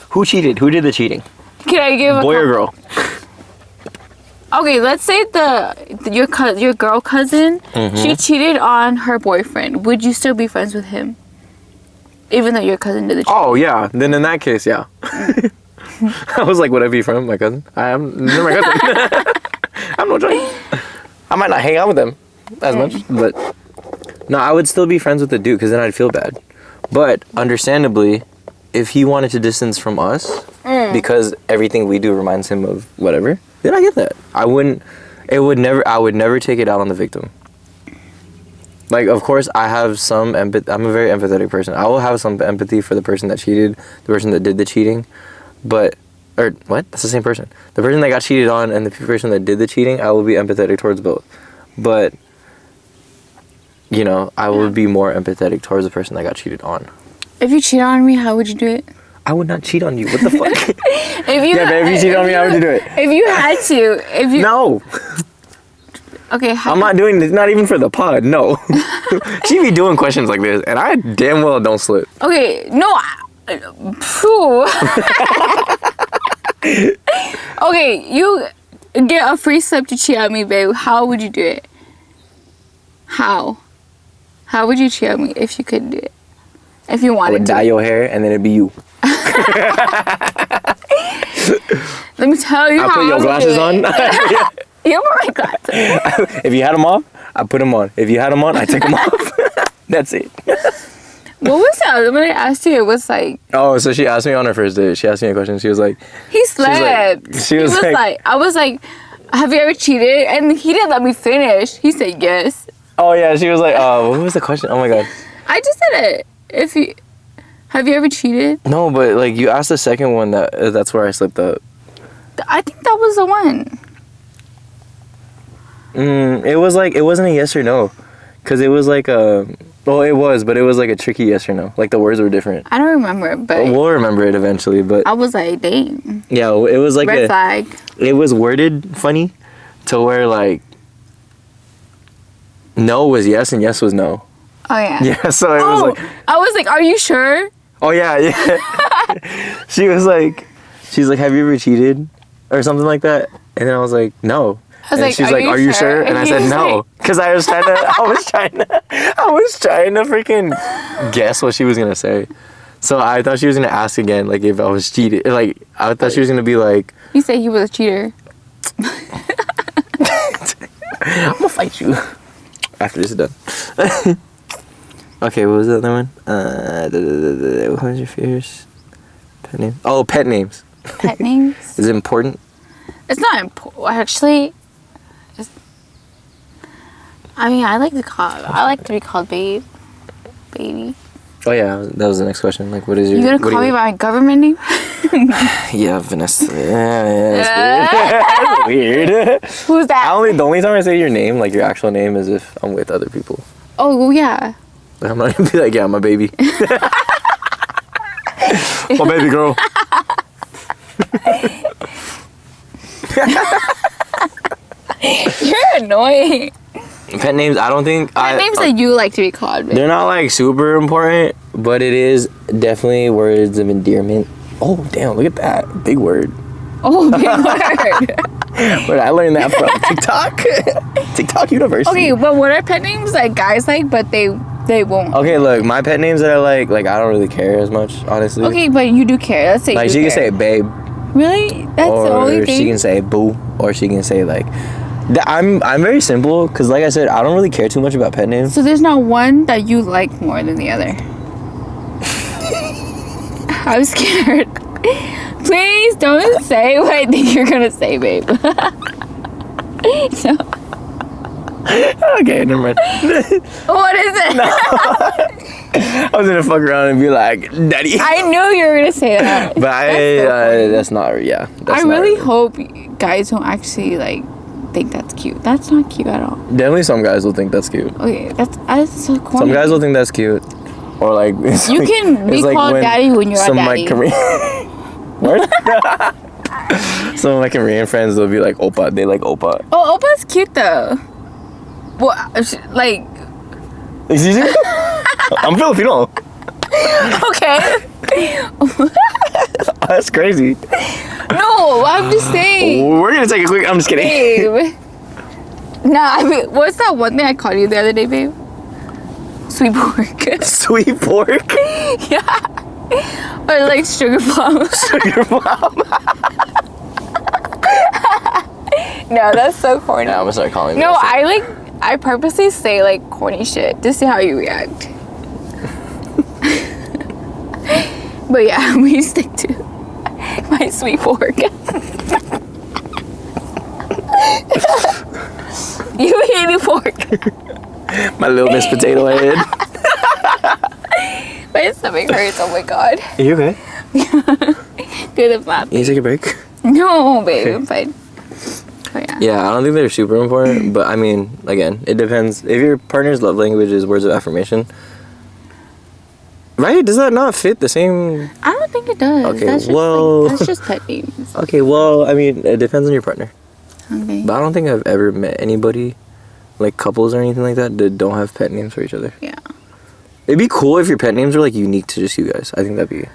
Who cheated? Who did the cheating? Can I give Boy or girl? Okay, let's say your girl cousin, she cheated on her boyfriend. Would you still be friends with him? Even though your cousin did the cheating. Oh yeah, then in that case, yeah. I was like, would I be friends with my cousin? They're my cousin. I'm no joke. I might not hang out with them as much, but no, I would still be friends with the dude because then I'd feel bad. But understandably, if he wanted to distance from us because everything we do reminds him of whatever, then I get that. I would never take it out on the victim. Like, of course, I have some empathy. I'm a very empathetic person. I will have some empathy for the person that cheated, the person that did the cheating. But, or what? That's the same person. The person that got cheated on and the person that did the cheating, I will be empathetic towards both. But, you know, I would be more empathetic towards the person that got cheated on. If you cheat on me, how would you do it? I would not cheat on you. What the fuck? If you cheated on me, how would you do it? If you had to, No. Okay. I'm not doing this. Not even for the pod. No. She be doing questions like this, and I damn well don't slip. Okay. No. Phew. Okay, you get a free slip to cheat on me, babe. How would you do it? How would you cheat on me if you could do it? If you wanted to. I would dye your hair, and then it'd be you. Let me tell you how I put your glasses on. You put my glasses. If you had them off, I put them on. If you had them on, I take them off. That's it. What was that? When I asked you, it was like... Oh, so she asked me on her first date. She asked me a question. She was like... He slept. She was like... I was like, have you ever cheated? And he didn't let me finish. He said yes. Oh, yeah. She was like, what was the question? Oh, my God. I just said it. Have you ever cheated? No, but, like, you asked the second one. That's where I slipped up. I think that was the one. It was like... It wasn't a yes or no. Because it was like a... Well, it was, but it was like a tricky yes or no. Like, the words were different. I don't remember, but... We'll remember it eventually, but... I was like, dang. Yeah, it was like Red flag. It was worded funny to where, like... No was yes and yes was no. Oh, yeah. Yeah, so it was like... I was like, are you sure? Oh, yeah. She's like, have you ever cheated? Or something like that. And then I was like, no. I was like, she's like, are you sure? And I said no. Because I was trying to freaking guess what she was going to say. So I thought she was going to ask again, like, if I was cheated. Like, I thought she was going to be like... You said he was a cheater. I'm going to fight you. After this is done. Okay, what was the other one? What was your fears? Pet name? Oh, pet names. Pet names? Is it important? It's not important. Actually, I mean, I like to be called babe. Baby. Oh, yeah, that was the next question. Like, what is your... You gonna call me by my government name? Yeah, Vanessa. Yeah, that's weird. Who's that? The only time I say your name, like your actual name, is if I'm with other people. Oh, well, yeah. Like, I'm not gonna be like, yeah, my baby. My baby girl. You're annoying. Pet names, I don't think... Pet names that you like to be called. They're not, like, super important, but it is definitely words of endearment. Oh, damn, look at that. Big word. Oh, big word. But I learned that from TikTok. TikTok University. Okay, but what are pet names that guys like, but they won't? Okay, look, my pet names that I like, I don't really care as much, honestly. Okay, but you do care. Let's say like, she can say babe. Really? That's the only thing? Or she can say boo. Or she can say, like... I'm very simple, because like I said, I don't really care too much about pet names. So there's not one that you like more than the other? I'm scared. Please don't say what I think you're going to say, babe. So. Okay, never mind. What is it? No. I was going to fuck around and be like, daddy. I knew you were going to say that. But that's not, yeah. I really hope guys don't actually, like, think that's cute. That's not cute at all. Definitely some guys will think that's cute. Okay, that's so corny. Some guys will think that's cute. Or like... You like, can be called daddy when you're a daddy. What? Some of my Korean friends will be like oppa. They like oppa. Oh, oppa's cute though. Well, like... I'm Filipino. Okay. That's crazy. No, I'm just saying. We're gonna take a quick... I'm just kidding. Babe. Nah, I mean, what's that one thing I called you the other day, babe? Sweet pork. Sweet pork? Yeah. Or like sugar plum. Sugar plum. No, that's so corny. Yeah, I'm gonna start calling No, that I purposely say like corny shit to see how you react. But yeah, we stick to my sweet pork. You eating pork. My little Miss Potato Head. My stomach hurts, oh my god. Are you okay? Good at that. Can you take a break? No, babe, I'm fine. But yeah. Yeah, I don't think they're super important, but I mean, again, it depends. If your partner's love language is words of affirmation, right? Does that not fit the same? I don't think it does. Okay, that's just well... that's just pet names. Okay, well, I mean, it depends on your partner. Okay. But I don't think I've ever met anybody, like couples or anything like that don't have pet names for each other. Yeah. It'd be cool if your pet names were like unique to just you guys. I think that'd be...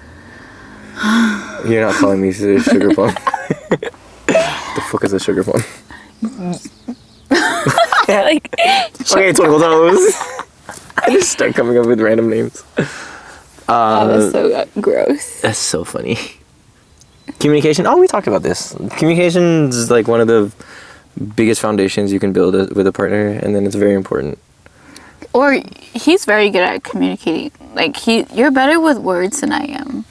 You're not calling me sugar plum. The fuck is a sugar plum? Like, Okay, Twinkle Toes. I just start coming up with random names. oh, that's so gross. That's so funny. Communication. Oh, we talked about this. Communication is like one of the biggest foundations you can build with a partner, and then it's very important. Or he's very good at communicating. Like you're better with words than I am.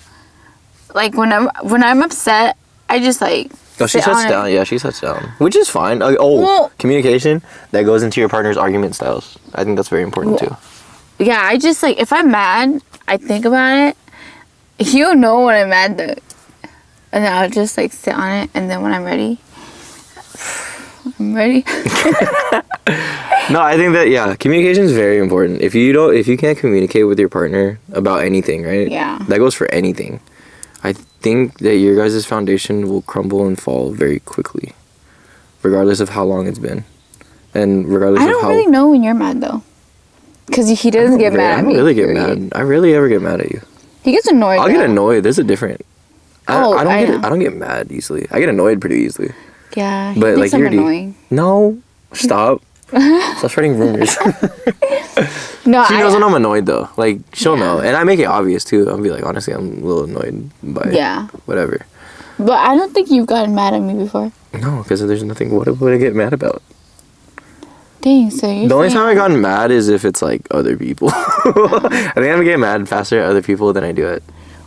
Like when I'm upset, I just like. Oh, she shuts down. Yeah, she shuts down, which is fine. Well, communication that goes into your partner's argument styles. I think that's very important too. Yeah, I just like if I'm mad, I think about it. He'll know when I'm mad though, and then I'll just like sit on it, and then when I'm ready, I'm ready. No, I think that communication is very important. If you can't communicate with your partner about anything, right? Yeah. That goes for anything. I think that your guys' foundation will crumble and fall very quickly, regardless of how long it's been, and regardless of how. I don't really know when you're mad though, because he doesn't get mad at me. I don't really get mad. I rarely ever get mad at you. He gets annoyed. I'll get annoyed. There's a different. I know. don't get mad easily. I get annoyed pretty easily. Yeah, but like you're annoying. No, stop. Stop spreading rumors. No, she knows when I'm annoyed though. Like she'll know, and I make it obvious too. I'll be like, honestly, I'm a little annoyed by whatever. But I don't think you've gotten mad at me before. No, because there's nothing. What would I get mad about? Dang, so you're the only time I gotten mad is if it's like other people. I think I'm getting mad faster at other people than I do it.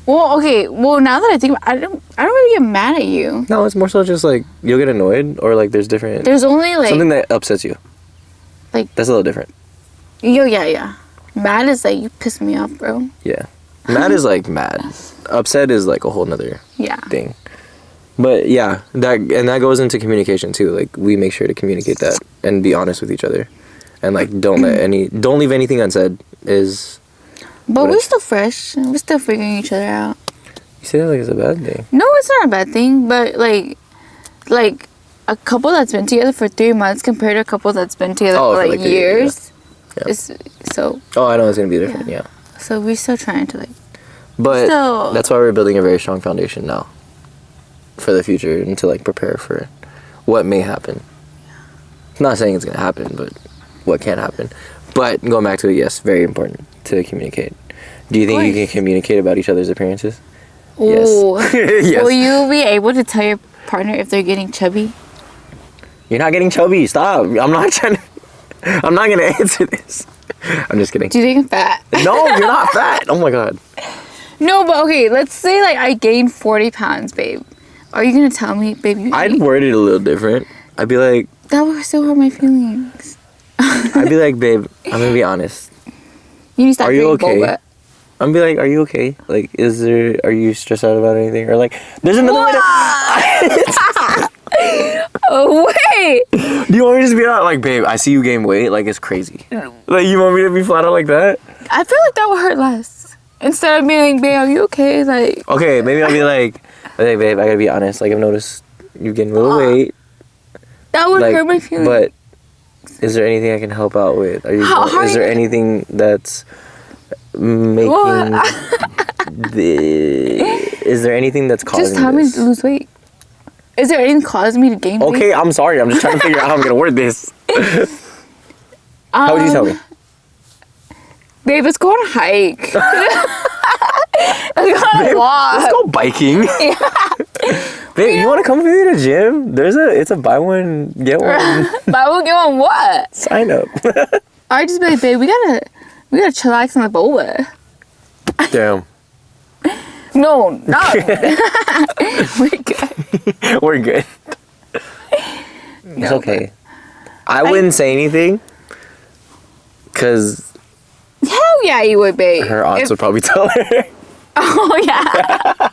Well, okay. Well, now that I think about it, I don't really get mad at you. No, it's more so just like you'll get annoyed or like there's different. There's only like something that upsets you. Like that's a little different. Yeah. Mad is like you piss me off, bro. Yeah, mad is like mad. Upset is like a whole nother thing. But yeah, that goes into communication too. Like we make sure to communicate that and be honest with each other, and like don't leave anything unsaid. But we're still fresh. We're still figuring each other out. You say that like it's a bad thing. No, it's not a bad thing. But like a couple that's been together for 3 months compared to a couple that's been together for like years. Yeah. Is so. Oh, I know it's gonna be different. Yeah. So we're still trying to like. But that's why we're building a very strong foundation now. For the future and to like prepare for what may happen. I'm not saying it's gonna happen, but what can happen. But going back to it, yes, very important to communicate. Do you think you can communicate about each other's appearances? Ooh. Yes. Yes. Will you be able to tell your partner if they're getting chubby? You're not getting chubby. Stop. I'm not gonna answer this. I'm just kidding. Do you think I'm fat? No, you're not fat. Oh my god. No, but okay, let's say like I gained 40 pounds, babe. Are you gonna tell me, baby? I'd word it a little different. I'd be like... That would still hurt my feelings. I'd be like, babe, I'm gonna be honest. You need to stop Are you okay? Boba. I'm be like, are you okay? Like, are you stressed out about anything? Or like, there's another way to... Oh, wait! Do you want me to just be out like, babe, I see you gain weight, like it's crazy. Like, you want me to be flat out like that? I feel like that would hurt less. Instead of being like, babe, are you okay? Like... Okay, maybe I'll be like, hey, babe, I gotta be honest. Like, I've noticed you getting a little weight. That would hurt my feelings. But is there anything I can help out with? Is there anything that's making is there anything that's causing just tell me to lose weight? Is there anything causing me to gain weight? Okay, I'm sorry. I'm just trying to figure out how I'm gonna word this. How would you tell me? Babe, let's go on a hike. Let's go on a walk. Let's go biking. Yeah. Babe, you want to come with me to the gym? It's a buy one, get one. Buy one, get one what? Sign up. I just be like, babe, we gotta chillax on the boba. Damn. No, not. We're good. We're good. It's No, okay. I wouldn't say anything. Because Hell yeah, you would, babe. her aunts would probably tell her. Oh, yeah.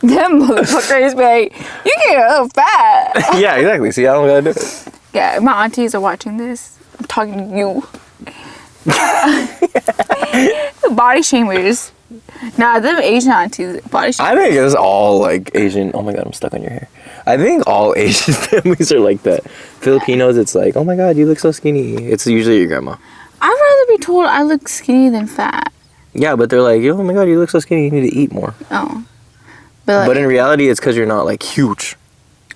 Them motherfuckers be like, you get a little fat. Yeah, exactly. See, I don't gotta do it. Yeah, my aunties are watching this. I'm talking to you. Body shamers. Nah, them Asian aunties, body shamers. I think it's all like Asian. Oh my god, I'm stuck on your hair. I think all Asian families are like that. Filipinos, it's like, oh my god, you look so skinny. It's usually your grandma. I'd rather be told I look skinny than fat. Yeah, but they're like, oh my god, you look so skinny. You need to eat more. Oh. But But in reality, it's because you're not like huge.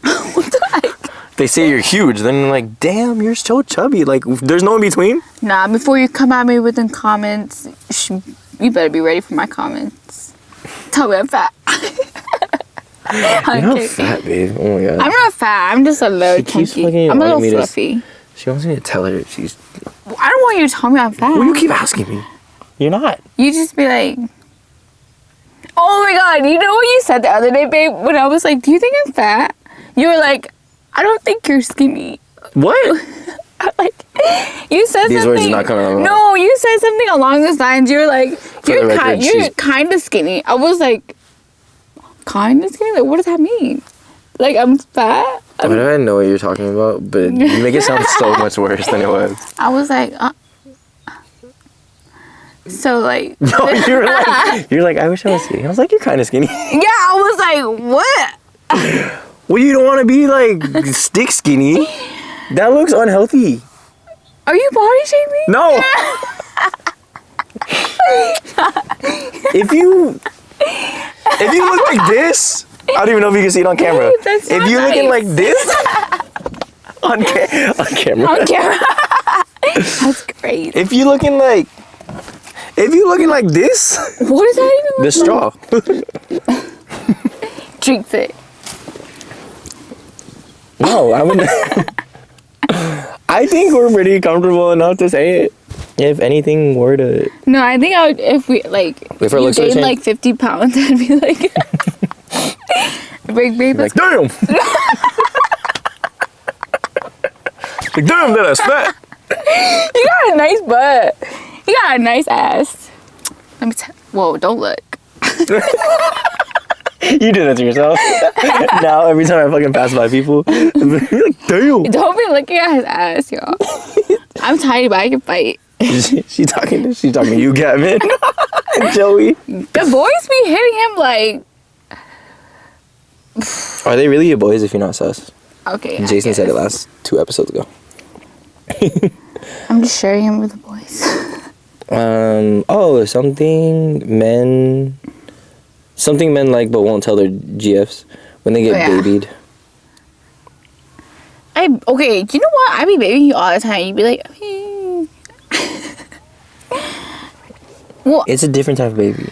what the heck? They say you're huge, then you're like, damn, you're so chubby. Like, there's no in between. Nah, before you come at me with the comments, you better be ready for my comments. Tell me I'm fat. You're not fat, babe. Oh my god. I'm not fat. I'm just a little She keeps chunky. fucking I'm a wanting me little to- fluffy. She wants me to tell her she's. I don't want you to tell me I'm fat. Well, you keep asking me. You're not. You just be like, oh my god, you know what you said the other day, babe? When I was like, do you think I'm fat? You were like, I don't think you're skinny. What? Like, you said These something. words are not coming out. No, you said something along those lines. You were like, the record, you're she's- kind of skinny. I was like, kind of skinny? Like, what does that mean? Like, I'm fat? Why do I know what you're talking about? But you make it sound so much worse than it was. I was like, so like, No, you're like, I wish I was skinny. I was like, you're kind of skinny. yeah, I was like, what? Well, you don't want to be like stick skinny. That looks unhealthy. Are you body shaming? No. If you look like this, I don't even know if you can see it on camera. Babe, that's If not you looking nice. like this on camera. On camera. That's great. If you looking like this, What does that even the look straw. like? Drinks it. No, I wouldn't. I think we're pretty comfortable enough to say it. If anything were to, No, I think I would, if we, like, If our you looks were gained changed? like 50 pounds, I'd be like, babe, like, damn. Like, damn, that is fat. you got a nice butt. You got a nice ass. Let me tell. Whoa, don't look. You did that to yourself. Now every time I fucking pass by people, you're like, damn. Don't be looking at his ass, y'all. I'm tiny, but I can fight. She's talking to you, Gavin. And Joey. The boys be hitting him like. Are they really your boys if you're not sus? Okay. I Jason said it guess. last 2 episodes ago. I'm just sharing him with the boys. Something men like but won't tell their GFs when they get Oh, yeah. babied. Okay, you know what? I be babying you all the time. You be like, well, It's a different type of baby.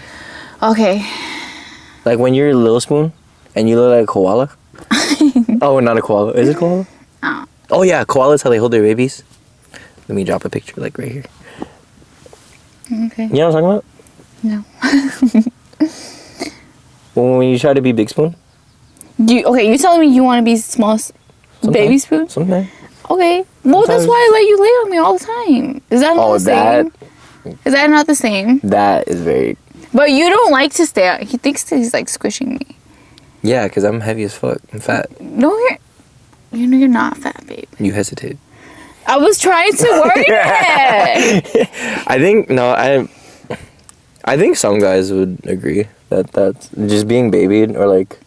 okay. Like when you're a little spoon and you look like a koala. Oh, not a koala. Is it koala? Oh. Oh yeah, koalas, how they hold their babies. Let me drop a picture like right here. Okay. You know what I'm talking about? No. When you try to be big spoon. You telling me you want to be small baby spoon? Sometimes. Okay. Well, that's Sometimes. why I let you lay on me all the time. Is that not Oh, the same? Is that not the same? That is very. But you don't like to stay out. He thinks that he's like squishing me. Yeah, because I'm heavy as fuck. I'm fat. No, you're not fat, babe. You hesitate. I was trying to work it. I think some guys would agree that that's just being babied or like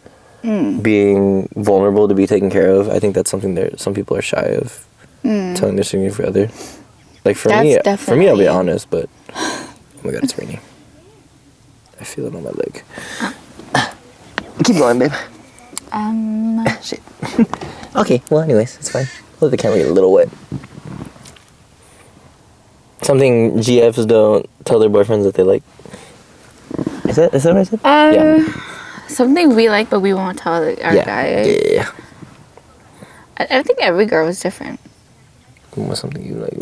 being vulnerable to be taken care of. I think that's something that some people are shy of telling their significant other. Like for me, I'll be definitely- honest, but oh my god, it's raining. I feel it on my leg. Keep going, babe. Shit. Okay, well, anyways, it's fine. Let the camera get a little wet. Something GFs don't tell their boyfriends that they like. Is that what I said? Something we like, but we won't tell our guy. Yeah. I think every girl is different. What's something you like?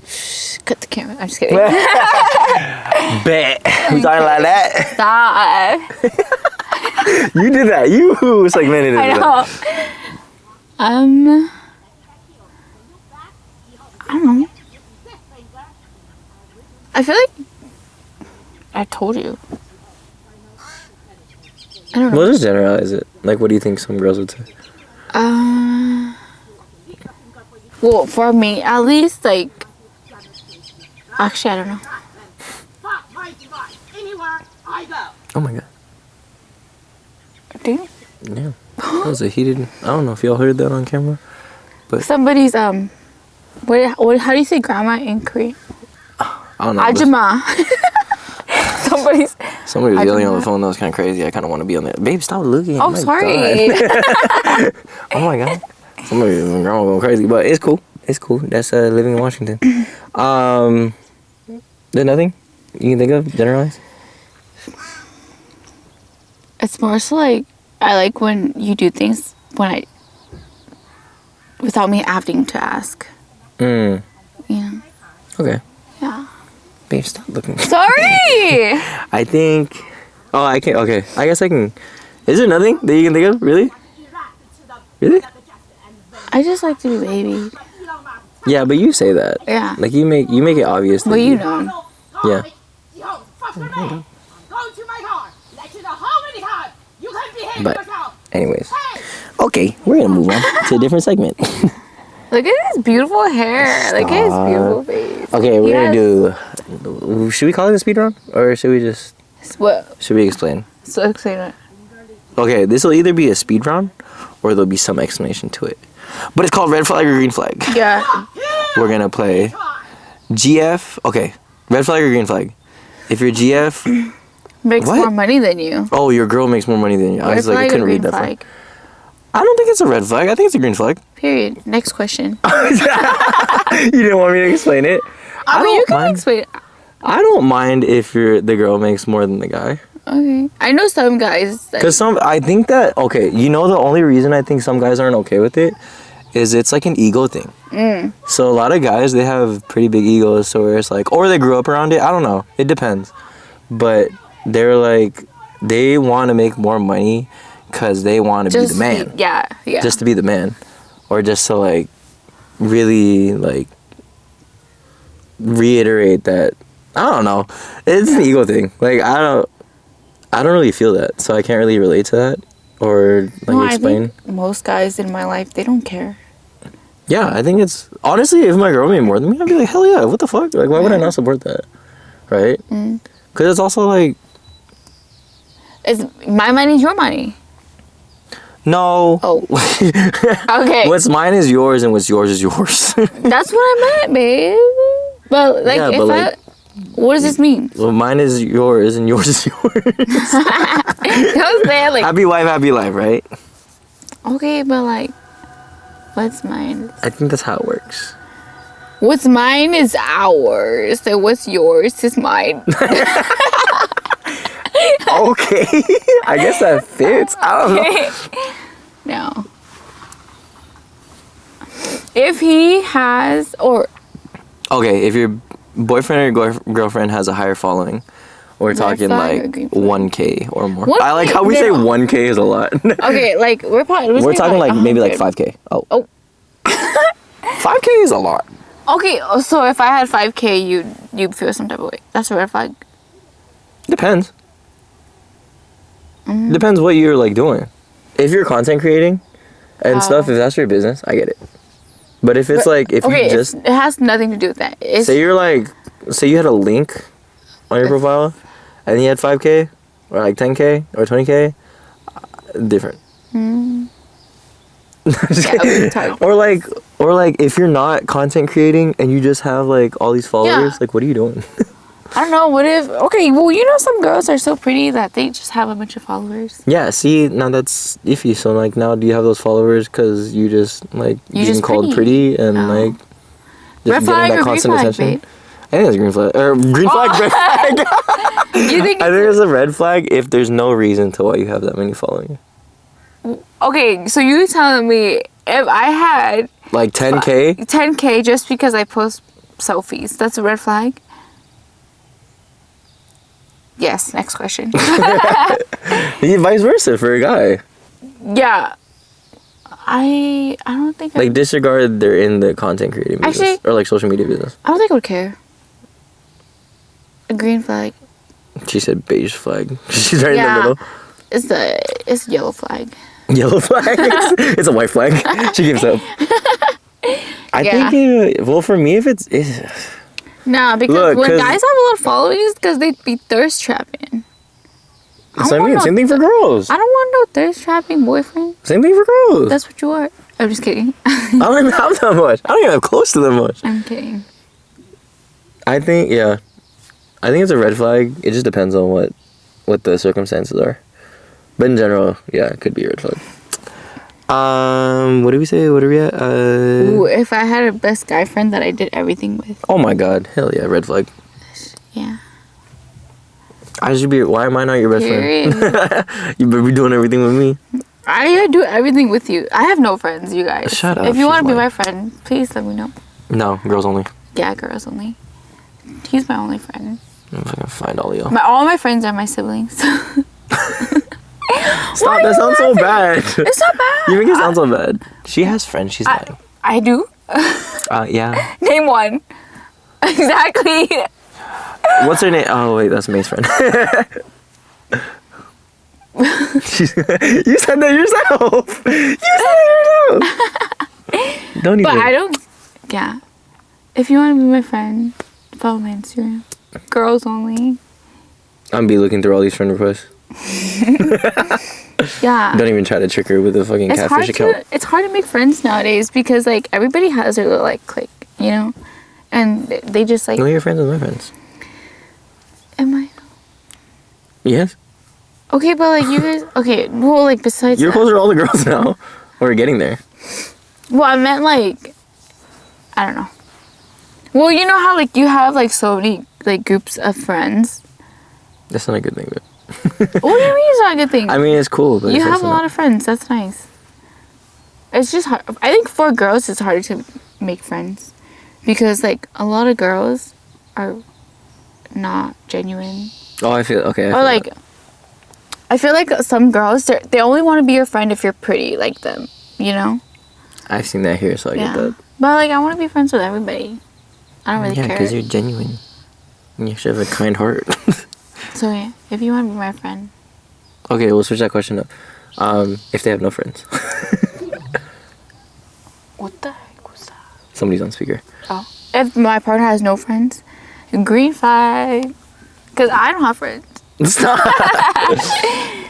Shh, cut the camera. I'm just kidding. Bet. We talking like that? Stop. You did that. You segmented it. I know. I don't know. I feel like I told you. I don't know. We'll just generalize it. Like, what do you think some girls would say? Well, for me, at least, like, actually, I don't know. Oh my god. Do you? Yeah. That was a heated. I don't know if y'all heard that on camera, but Somebody's how do you say grandma in Korean? I don't know. Ajima. Somebody was yelling on the phone. That was kind of crazy. I kind of want to be on there. Babe, stop looking. Oh, sorry. Oh my god. Somebody grandma going crazy, but it's cool. It's cool. That's living in Washington. There's nothing you can think of generalize. It's more so like I like when you do things without me having to ask. Yeah. Okay. Yeah. Babe, stop looking. Sorry. I think. Oh, I can't. Okay. I guess I can. Is there nothing that you can think of? Really? Really? I just like to be babied. Yeah, but you say that. Yeah. Like you make it obvious. That Well, you know. Yeah. But anyways, okay, we're gonna move on to a different segment. Look at his beautiful hair. Look at his beautiful face. Okay, we're gonna do. Should we call it a speed run, or should we just? What? Should we explain? So explain it. Okay, this will either be a speed round, or there'll be some explanation to it. But it's called red flag or green flag. Yeah. We're gonna play GF. Okay, red flag or green flag. If your GF Makes What? more money than you. Oh, your girl makes more money than you. I was like, I couldn't read that. Flag. I don't think it's a red flag. I think it's a green flag. Period. Next question. You didn't want me to explain it? I mean, you can explain it. I don't mind if the girl makes more than the guy. Okay. I know some guys. Because I think that, okay, you know the only reason I think some guys aren't okay with it is it's like an ego thing. So a lot of guys, they have pretty big egos, so where it's like, or they grew up around it. I don't know. It depends. But they're like, they want to make more money because they want to be the man. Yeah. Just to be the man. Or just to like really like reiterate that, I don't know. It's an ego thing. Like I don't really feel that, so I can't really relate to that or like explain. I think most guys in my life, they don't care. Yeah, I think it's honestly, if my girl made more than me, I'd be like, hell yeah, what the fuck? Like, why would I not support that? Right? Because it's also like, It's my money, your money. no. Oh. Okay. What's mine is yours, and what's yours is yours. That's what I meant, babe. But like, Yeah, what does this mean? Well, mine is yours, and yours is yours. How's that like? Happy wife, happy life, right? Okay, but like, what's mine? I think that's how it works. What's mine is ours. So what's yours is mine. Okay. I guess that fits. I don't know. No. If he has, or okay, if your boyfriend or girlfriend has a higher following, we're talking flag or like green flag? 1K or more. 1K? I like how we say 1K is a lot. okay, like we're talking like maybe like 100. 5K. Oh. 5K is a lot. Okay, so if I had 5K, you'd feel some type of way. That's a red flag. Depends. Depends what you're like doing. If you're content creating and stuff, if that's your business, I get it. But if it's like, if you just... it has nothing to do with that. Say you had a link on your profile and you had 5K or like 10K or 20K, different. Or like if you're not content creating and you just have like all these followers, like what are you doing? I don't know, what if... Okay, well, you know some girls are so pretty that they just have a bunch of followers. Yeah, see, now that's iffy. So like now do you have those followers because you just like being called pretty and like just getting that constant attention? think it's a green flag. Or green flag, red flag. You think I think it's a red flag if there's no reason to why you have that many following. Okay, so you telling me if I had Like 10K? 10K just because I post selfies, that's a red flag? Yes, next question. Vice versa for a guy. Yeah. I don't think Like, disregard they're in the content creating business. Actually- Or, like, social media business. I don't think I would care. A green flag. She said beige flag. She's right in the Yeah. middle. It's yellow flag. Yellow flag? It's a white flag. She gives up. I Yeah. think, well, for me, if it's Nah, because Look, when 'cause- guys have a lot of followings, because they'd be thirst trapping. That's what I mean. Same thing for girls. I don't want no thirst trapping boyfriend. Same thing for girls. That's what you are. I'm just kidding. I don't even have that much. I don't even have close to that much. I'm kidding. I think, yeah. I think it's a red flag. It just depends on what the circumstances are. But in general, yeah, it could be a red flag. What did we say? What are we at? Ooh, if I had a best guy friend that I did everything with. Oh my god. Hell yeah, red flag. Yeah. I should be. Why am I not your best Period. friend? You better be doing everything with me. I do everything with you. I have no friends, you guys. Shut up, If you want to she's be lying. my friend, please let me know. No, girls only. Yeah, girls only. He's my only friend. I'm gonna find all of y'all. All my friends are my siblings. Stop. are That you sounds so laughing? bad. It's not bad. You make it sound so bad. She has friends. She's lying. I do. Yeah. Name one. Exactly. What's her name? Oh wait, that's May's friend. You said that yourself. You said that yourself. Don't even. But I don't. Yeah. If you want to be my friend, follow my Instagram. Girls only. I'm be looking through all these friend requests. Yeah. Don't even try to trick her with a fucking catfish account. It's hard to make friends nowadays because like everybody has their little like clique, you know, and they just like. No, you're friends with my friends. Am I? Yes. Okay, but like you guys. Okay, well, like besides. You're that, closer to all the girls now. We're getting there. well, I meant like. I don't know. Well, you know how like you have like so many like groups of friends. That's not a good thing, but. What do you mean it's not a good thing? I mean, it's cool, but you it's have also a lot of friends. That's nice. It's just hard. I think for girls, it's harder to make friends because like a lot of girls are not genuine. Oh, I feel okay. Or like, I feel like some girls they only want to be your friend if you're pretty like them. You know? I've seen that here, so I get that. But like, I want to be friends with everybody. I don't really Yeah, care. because you're genuine. And you actually have a kind heart. So yeah, if you want to be my friend, Okay, we'll switch that question up. If they have no friends. what the heck was that? Somebody's on speaker. Oh, if my partner has no friends, green flag, because I don't have friends. Stop.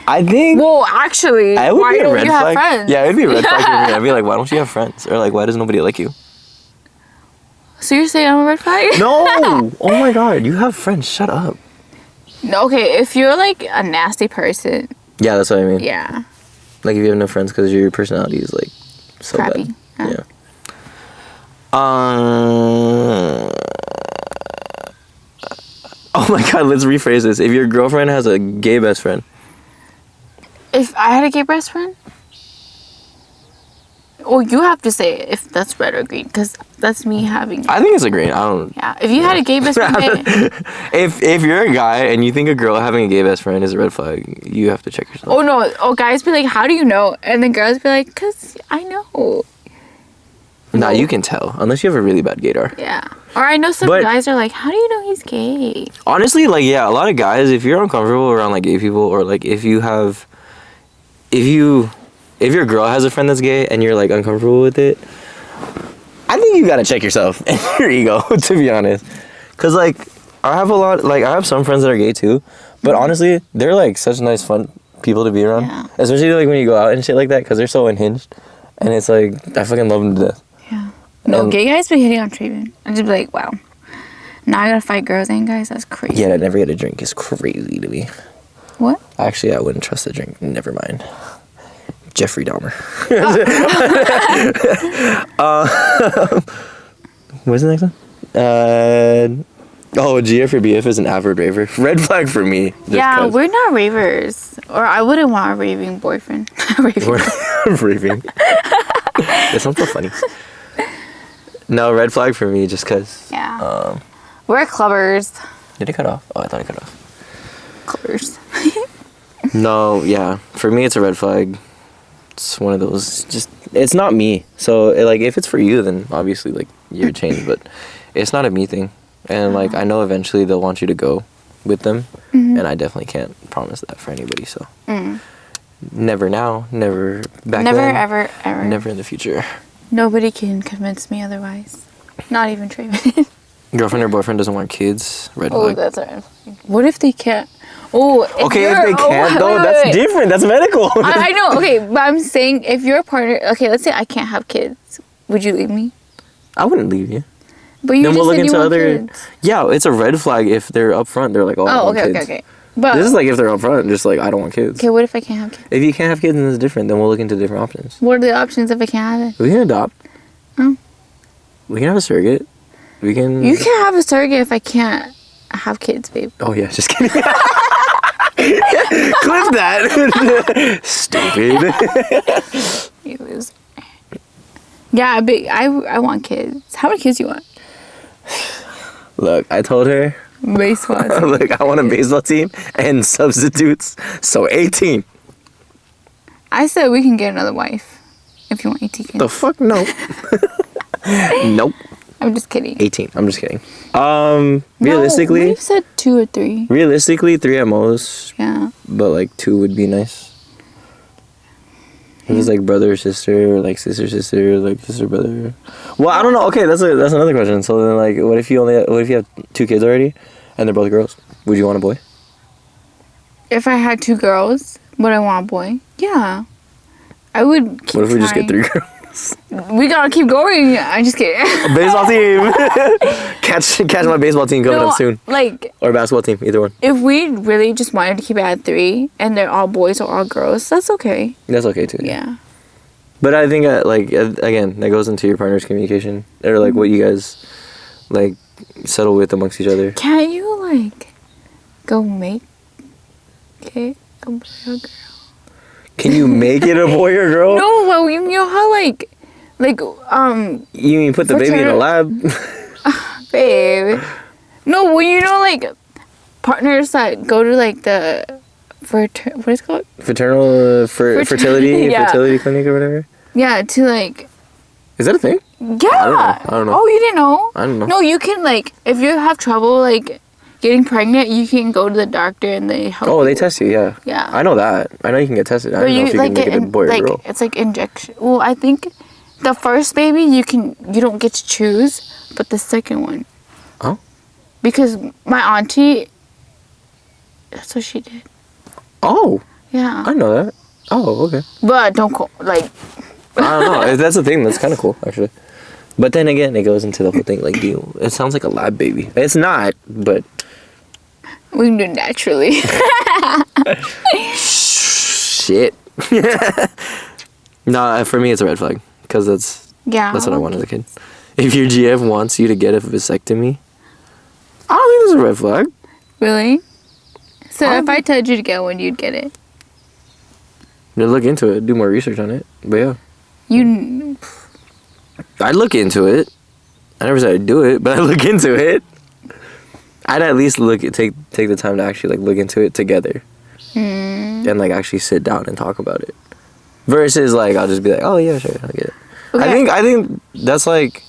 I think Well, actually, I would why be a don't red you have flag. friends? Yeah, it'd be a red flag for me. I'd be like, why don't you have friends? Or like, why does nobody like you? So you're saying I'm a red flag? No! Oh my god, you have friends. Shut up. No, okay, if you're like a nasty person, Yeah, that's what I mean. yeah, Like, if you have no friends because your personality is like so crappy. bad. Yeah. Oh my god, let's rephrase this. If your girlfriend has a gay best friend. If I had a gay best friend, well, you have to say if that's red or green, because that's me having. I think it's a green. I don't. Yeah, if you had a gay best friend, If you're a guy and you think a girl having a gay best friend is a red flag, you have to check yourself. oh no, guys be like, how do you know? And then girls be like, cause I know. Nah, you can tell unless you have a really bad gaydar. Yeah. Or I know some But- guys are like, how do you know he's gay? Honestly, like yeah, a lot of guys, if you're uncomfortable around like gay people, or like if your girl has a friend that's gay and you're like uncomfortable with it, I think you gotta check yourself and your ego, to be honest. Cause like I have some friends that are gay too, but honestly, they're like such nice, fun people to be around. Yeah. Especially like when you go out and shit like that, cause they're so unhinged, and it's like I fucking love them to death. Yeah. No, And- gay guys be hitting on Treyvin. I'd just be like, wow. Now I gotta fight girls and guys. That's crazy. Yeah, to never get a drink is crazy to me. What? Actually, I wouldn't trust a drink. Never mind. Jeffrey Dahmer. What's the next one? Oh, GF or BF is an avid raver. Red flag for me. Yeah, 'cause. we're not ravers. Or I wouldn't want a raving boyfriend. We're raving. It sounds so funny. No, red flag for me just because. Yeah. We're clubbers. Did it cut off? Oh, I thought it cut off. Clubbers. No, yeah. For me, it's a red flag. It's one of those. Just it's not me. So like, if it's for you, then obviously like you're changed. But it's not a me thing. And like I know eventually they'll want you to go with them, and I definitely can't promise that for anybody. So never now, never back Never, then, ever, ever. never in the future. Nobody can convince me otherwise. Not even Treyvin. Girlfriend or boyfriend doesn't want kids. Red Oh, flag. that's right. What if they can't? Oh, Okay, if they can't though, that's different. That's medical. I know. Okay, but I'm saying if your partner. Okay, let's say I can't have kids. Would you leave me? I wouldn't leave you. But you Then just we'll look said you into want other. kids. Yeah, it's a red flag if they're upfront. They're like, oh, I Oh, want okay, kids. okay. But This is like if they're upfront, just like I don't want kids. okay, what if I can't have kids? If you can't have kids, then it's different. Then we'll look into different options. What are the options if I can't have it? We can adopt. Oh. We can have a surrogate. We can. You can't have a surrogate if I can't have kids, babe. Oh yeah, just kidding. Clip that. Stupid. You loser. Yeah, but I want kids. How many kids do you want? Look, I told her. Baseball. Look, I want a baseball team and substitutes. So 18. I said we can get another wife if you want 18 kids. The fuck no. Nope. I'm just kidding. 18. I'm just kidding. No, Realistically, we've said 2 or 3. realistically 3 at most, Yeah. but like 2 would be nice. If it's like brother or sister, or like sister or like sister brother. Well, I don't know. Okay, that's another question. So then, like, what if you have 2 kids already, and they're both girls? Would you want a boy? If I had 2 girls, would I want a boy? Yeah. I would keep What if we just get trying. 3 girls? We gotta keep going. I'm just kidding. Baseball team. catch my baseball team coming up soon, Like, or basketball team, either one. if we really just wanted to keep it at 3, and they're all boys or all girls, that's okay. That's okay too. Yeah. But I think again, that goes into your partner's communication, or like what you guys like settle with amongst each other. Can't you, like, go make it a boy or girl? Can you make it a boy or girl? No, well, you know how, like, You mean put the baby in a lab? babe. No, well, you know, like, partners that go to, like, the, what is it called? Fraternal fertility Yeah. fertility clinic or whatever. Yeah, to, like, Is that a thing? yeah. I don't know. Oh, you didn't know? I don't know. No, you can, like, if you have trouble, like, getting pregnant, you can go to the doctor and they help. Oh, they you. test you, yeah. Yeah. I know that. I know you can get tested. I don't know if you can make it a boy or like, girl. it's like injection. Well, I think the first baby you don't get to choose, but the second one. Oh. Because my auntie, that's what she did. Oh, Yeah. I know that. Oh, okay. But don't call, like. I don't know. That's the thing. That's kind of cool, actually. But then again, it goes into the whole thing. Like, it sounds like a lab baby. It's not, but We can do it naturally. shit. Nah, for me, it's a red flag because that's what I want as a kid. If your GF wants you to get a vasectomy, I don't think that's a red flag. Really? So if I told you to get one, you'd get it. You look into it, do more research on it. But yeah, You. I'd look into it. I never said I'd do it, but I'd look into it. I'd at least take the time to actually like look into it together, and like actually sit down and talk about it. Versus like I'll just be like, oh yeah, sure, I'll get it. Okay. I think that's like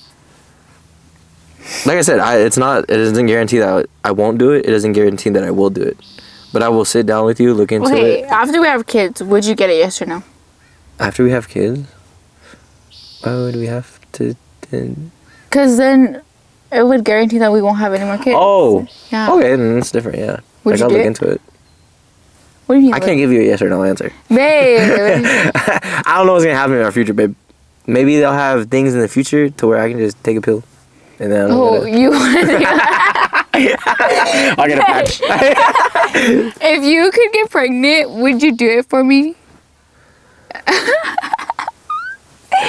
I said, it doesn't guarantee that I won't do it. It doesn't guarantee that I will do it. But I will sit down with you, look into Okay, it. after we have kids, would you get it, yes or no? After we have kids, why would we have to? Because then it would guarantee that we won't have any more kids. Oh, Yeah. okay, then it's different. Yeah, Would like you I'll do look it? into it. What do you mean? I can't give you a yes or no answer. Babe. I don't know what's gonna happen in our future, babe. Maybe they'll have things in the future to where I can just take a pill, and then You want to I'll get a patch. If you could get pregnant, would you do it for me?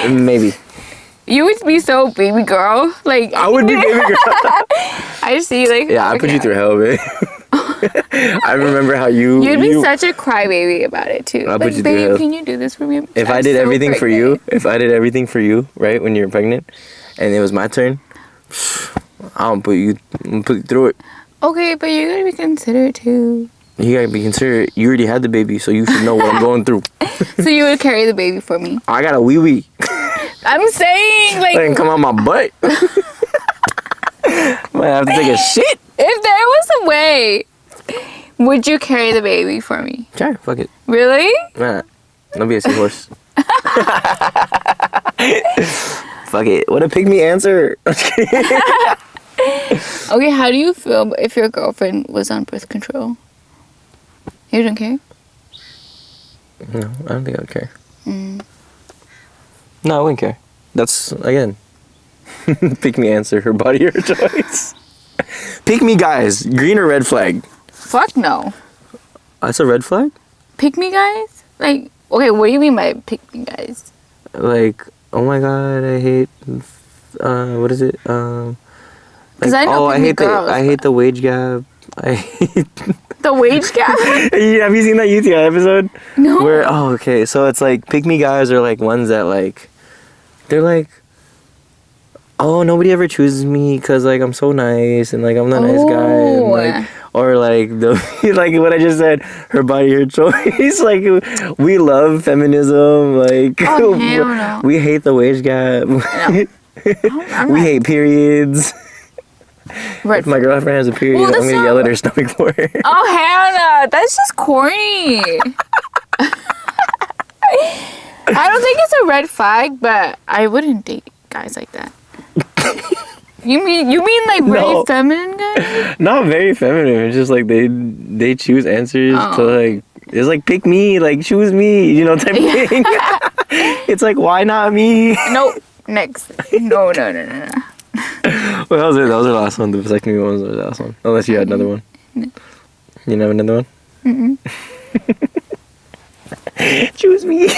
Maybe. You would be so baby girl. Like I would be baby girl. I I see, like... Yeah, I put you through hell, babe. I remember how you... You'd be such a crybaby about it, too. I'll like, put you babe, through hell. can you do this for me? If I did everything for you, right, when you were pregnant, and it was my turn, I'm gonna put you through it. Okay, but you gotta be considerate, too. You gotta be considerate. You already had the baby, so you should know what I'm going through. So you would carry the baby for me? I got a wee-wee. I'm saying, like... It can come out my butt. Might have to take a shit. If there was a way, would you carry the baby for me? Sure, fuck it. Really? Nah, don't be a seahorse. Fuck it. What a pygmy answer. Okay, how do you feel if your girlfriend was on birth control? You don't care? No, I don't think I would care. No, I wouldn't care. That's, again, pick me answer, her body, her choice. Pick me guys, green or red flag? Fuck no. That's a red flag? Pick me guys? Like, okay, what do you mean by pick me guys? Like, oh my god, I hate, what is it? Because I know pick me girls. I hate the wage gap. I hate... The wage gap? Have you seen that UTI episode? No. Where, oh, okay, so it's like, pick me guys are like ones that like, they're like, oh, nobody ever chooses me because like I'm so nice and like I'm the nice guy. And, like, or like, like what I just said, her body, her choice. Like, we love feminism. Like, hell no. We hate the wage gap. No. We hate periods. Red If my girlfriend has a period, Well, I'm gonna yell at her stomach for her. Oh, hell no. That's just corny. I don't think it's a red flag, but I wouldn't date guys like that. You mean like very feminine guys? Not very feminine. It's just like they choose answers to like, it's like pick me, like choose me, you know, type of thing. It's like, why not me? Nope. Next. No. Well, that was it. That was our last one. The vasectomy one was the last one. Unless you had another one. No. You didn't have another one? Choose me.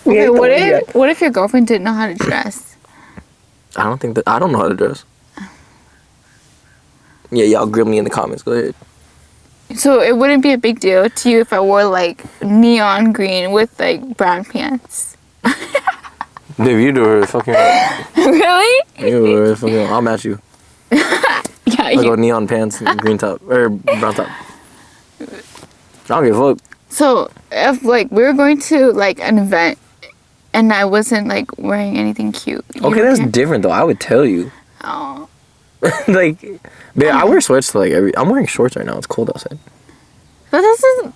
Okay, what if your girlfriend didn't know how to dress? I don't know how to dress. Yeah, y'all grill me in the comments. Go ahead. So it wouldn't be a big deal to you if I wore like neon green with like brown pants. Babe, you do her fucking right. Really? You do her fucking right. I'll match you. Yeah, I'll go neon pants and green top. Or brown top. I don't give a fuck. So if like we were going to like an event and I wasn't like wearing anything cute. Okay, that's different though. I would tell you. Oh. Like, babe, I wear sweats to like I'm wearing shorts right now. It's cold outside. But this is...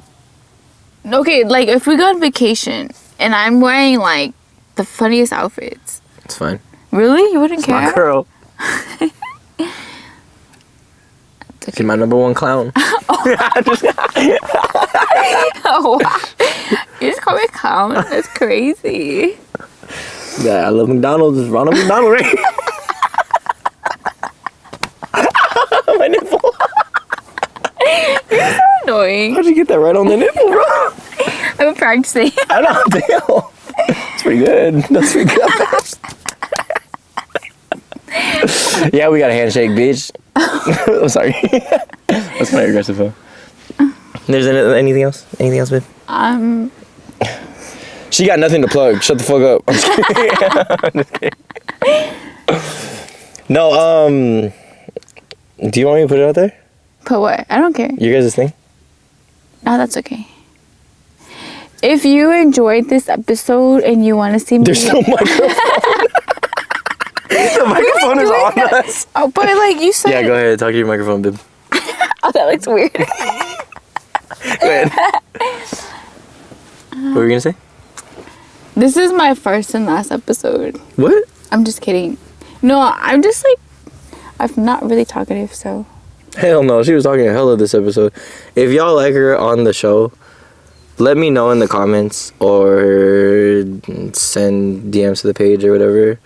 Okay, like if we go on vacation and I'm wearing like the funniest outfits. It's fine. Really? You wouldn't care? My girl. She's my number one clown. Oh, wow. You just call me a clown? That's crazy. Yeah, I love McDonald's. It's Ronald McDonald, right? My nipple. You're so annoying. How'd you get that right on the nipple, bro? I've been practicing. I know, damn. That's pretty good. That's pretty good. Yeah, we got a handshake, bitch. I'm sorry. That's kind of aggressive, though. There's anything else? Anything else, babe? She got nothing to plug. Shut the fuck up. I'm just kidding. No, do you want me to put it out there? Put what? I don't care. You guys' thing? No, that's okay. If you enjoyed this episode and you want to see me... There's no microphone. The microphone is on us. Oh, but like you said... Yeah, go ahead. Talk to your microphone, babe. Oh, that looks weird. Go ahead. What were you going to say? This is my first and last episode. What? I'm just kidding. No, I'm just like... I'm not really talkative, so... Hell no. She was talking hella this episode. If y'all like her on the show, let me know in the comments or send DMs to the page or whatever.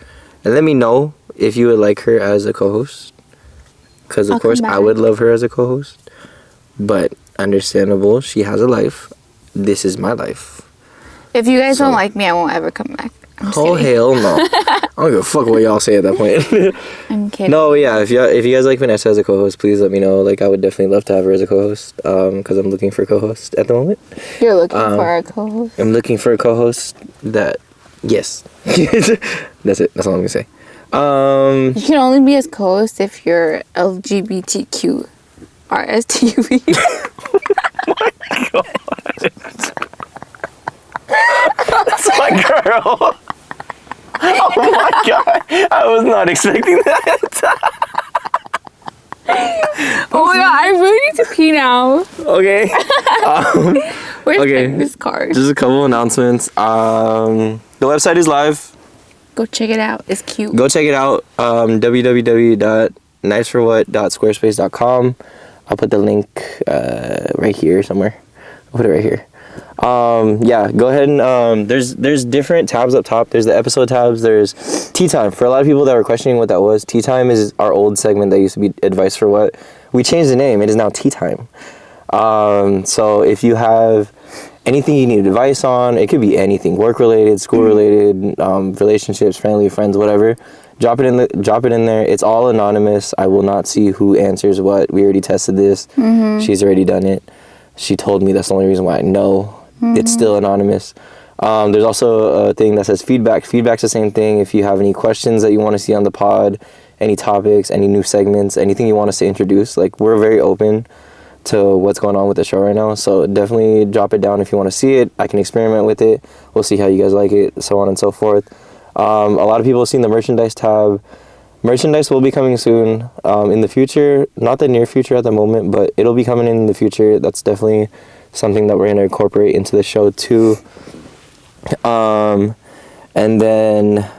And let me know if you would like her as a co-host. Because, of course, I would love her as a co-host. But, understandable. She has a life. This is my life. If you guys don't like me, I won't ever come back. Oh, hell no. I don't give a fuck what y'all say at that point. I'm kidding. No, yeah, if you guys like Vanessa as a co-host, please let me know. Like, I would definitely love to have her as a co-host, because I'm looking for a co-host at the moment. You're looking for a co-host? I'm looking for a co-host that, yes. That's it. That's all I'm going to say. You can only be as co-host if you're LGBTQ RSTV. Oh my God. That's my girl. Oh my God. I was not expecting that. Oh my God, I really need to pee now. Okay. Where's this card? Just a couple announcements. The website is live. Go check it out. It's cute. Go check it out. www.nice4what.squarespace.com. I'll put the link right here somewhere. I'll put it right here. Yeah, go ahead and there's different tabs up top. There's the episode tabs. There's Tea Time. For a lot of people that were questioning what that was, Tea Time is our old segment that used to be Advice for What. We changed the name. It is now Tea Time. So if you have anything you need advice on, it could be anything, work related, school related, relationships, family, friends, whatever. Drop it in there. It's all anonymous. I will not see who answers what. We already tested this. She's already done it. She told me that's the only reason why I know. It's still anonymous. There's also a thing that says feedback. Feedback's the same thing. If you have any questions that you want to see on the pod, any topics, any new segments, anything you want us to introduce, like, we're very open to what's going on with the show right now. So definitely drop it down if you want to see it. I can experiment with it. We'll see how you guys like it, so on and so forth. A lot of people have seen the merchandise tab. Merchandise will be coming soon, in the future. Not the near future at the moment, but it'll be coming in the future. That's definitely something that we're going to incorporate into the show too. And then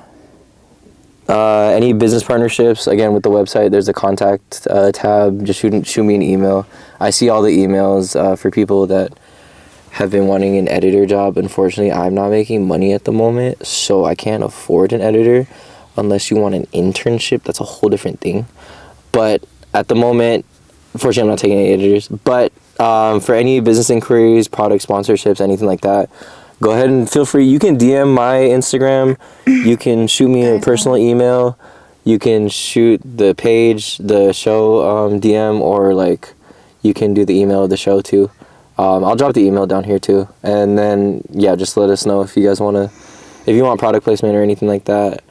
any business partnerships, again, with the website, there's a contact tab. Just shoot me an email. I see all the emails for people that have been wanting an editor job. Unfortunately, I'm not making money at the moment, so I can't afford an editor. Unless you want an internship, that's a whole different thing. But at the moment, unfortunately, I'm not taking any editors. But for any business inquiries, product sponsorships, anything like that, go ahead and feel free. You can DM my Instagram. You can shoot me a personal email. You can shoot the page, the show DM, or like you can do the email of the show too. I'll drop the email down here too. And then, yeah, just let us know if you guys if you want product placement or anything like that.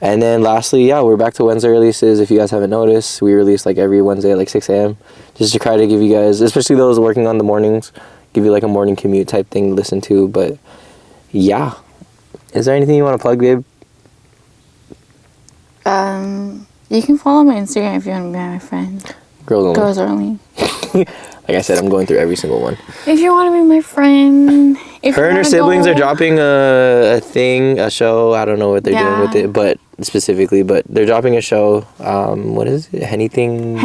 And then lastly, yeah, we're back to Wednesday releases. If you guys haven't noticed, we release like every Wednesday at like 6 a.m. just to try to give you guys, especially those working on the mornings, give you like a morning commute type thing to listen to. But yeah, is there anything you want to plug, babe? You can follow my Instagram if you want to be my friend. Girls only. Like I said, I'm going through every single one. If you want to be my friend. Her and her siblings are dropping a show. I don't know what they're doing with it, but they're dropping a show. What is it? Anything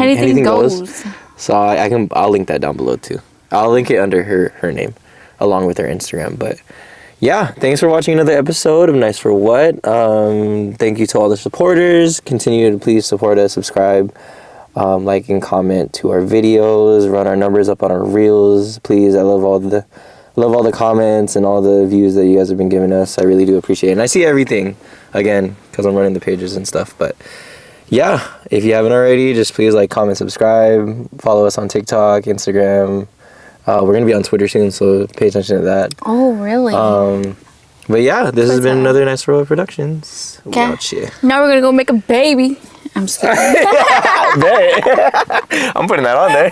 goes. So I'll link that down below too. I'll link it under her name, along with her Instagram. But yeah, thanks for watching another episode of Nice for What. Thank you to all the supporters. Continue to please support us, subscribe, like and comment to our videos, run our numbers up on our reels, please. I love all the comments and all the views that you guys have been giving us. I really do appreciate it. And I see everything, again, because I'm running the pages and stuff. But yeah, if you haven't already, just please like, comment, subscribe, follow us on TikTok, Instagram. We're going to be on Twitter soon, so pay attention to that. Oh, really? But yeah, this has been another Nice for What Productions. Okay. Now we're going to go make a baby. I'm scared. I'm putting that on there.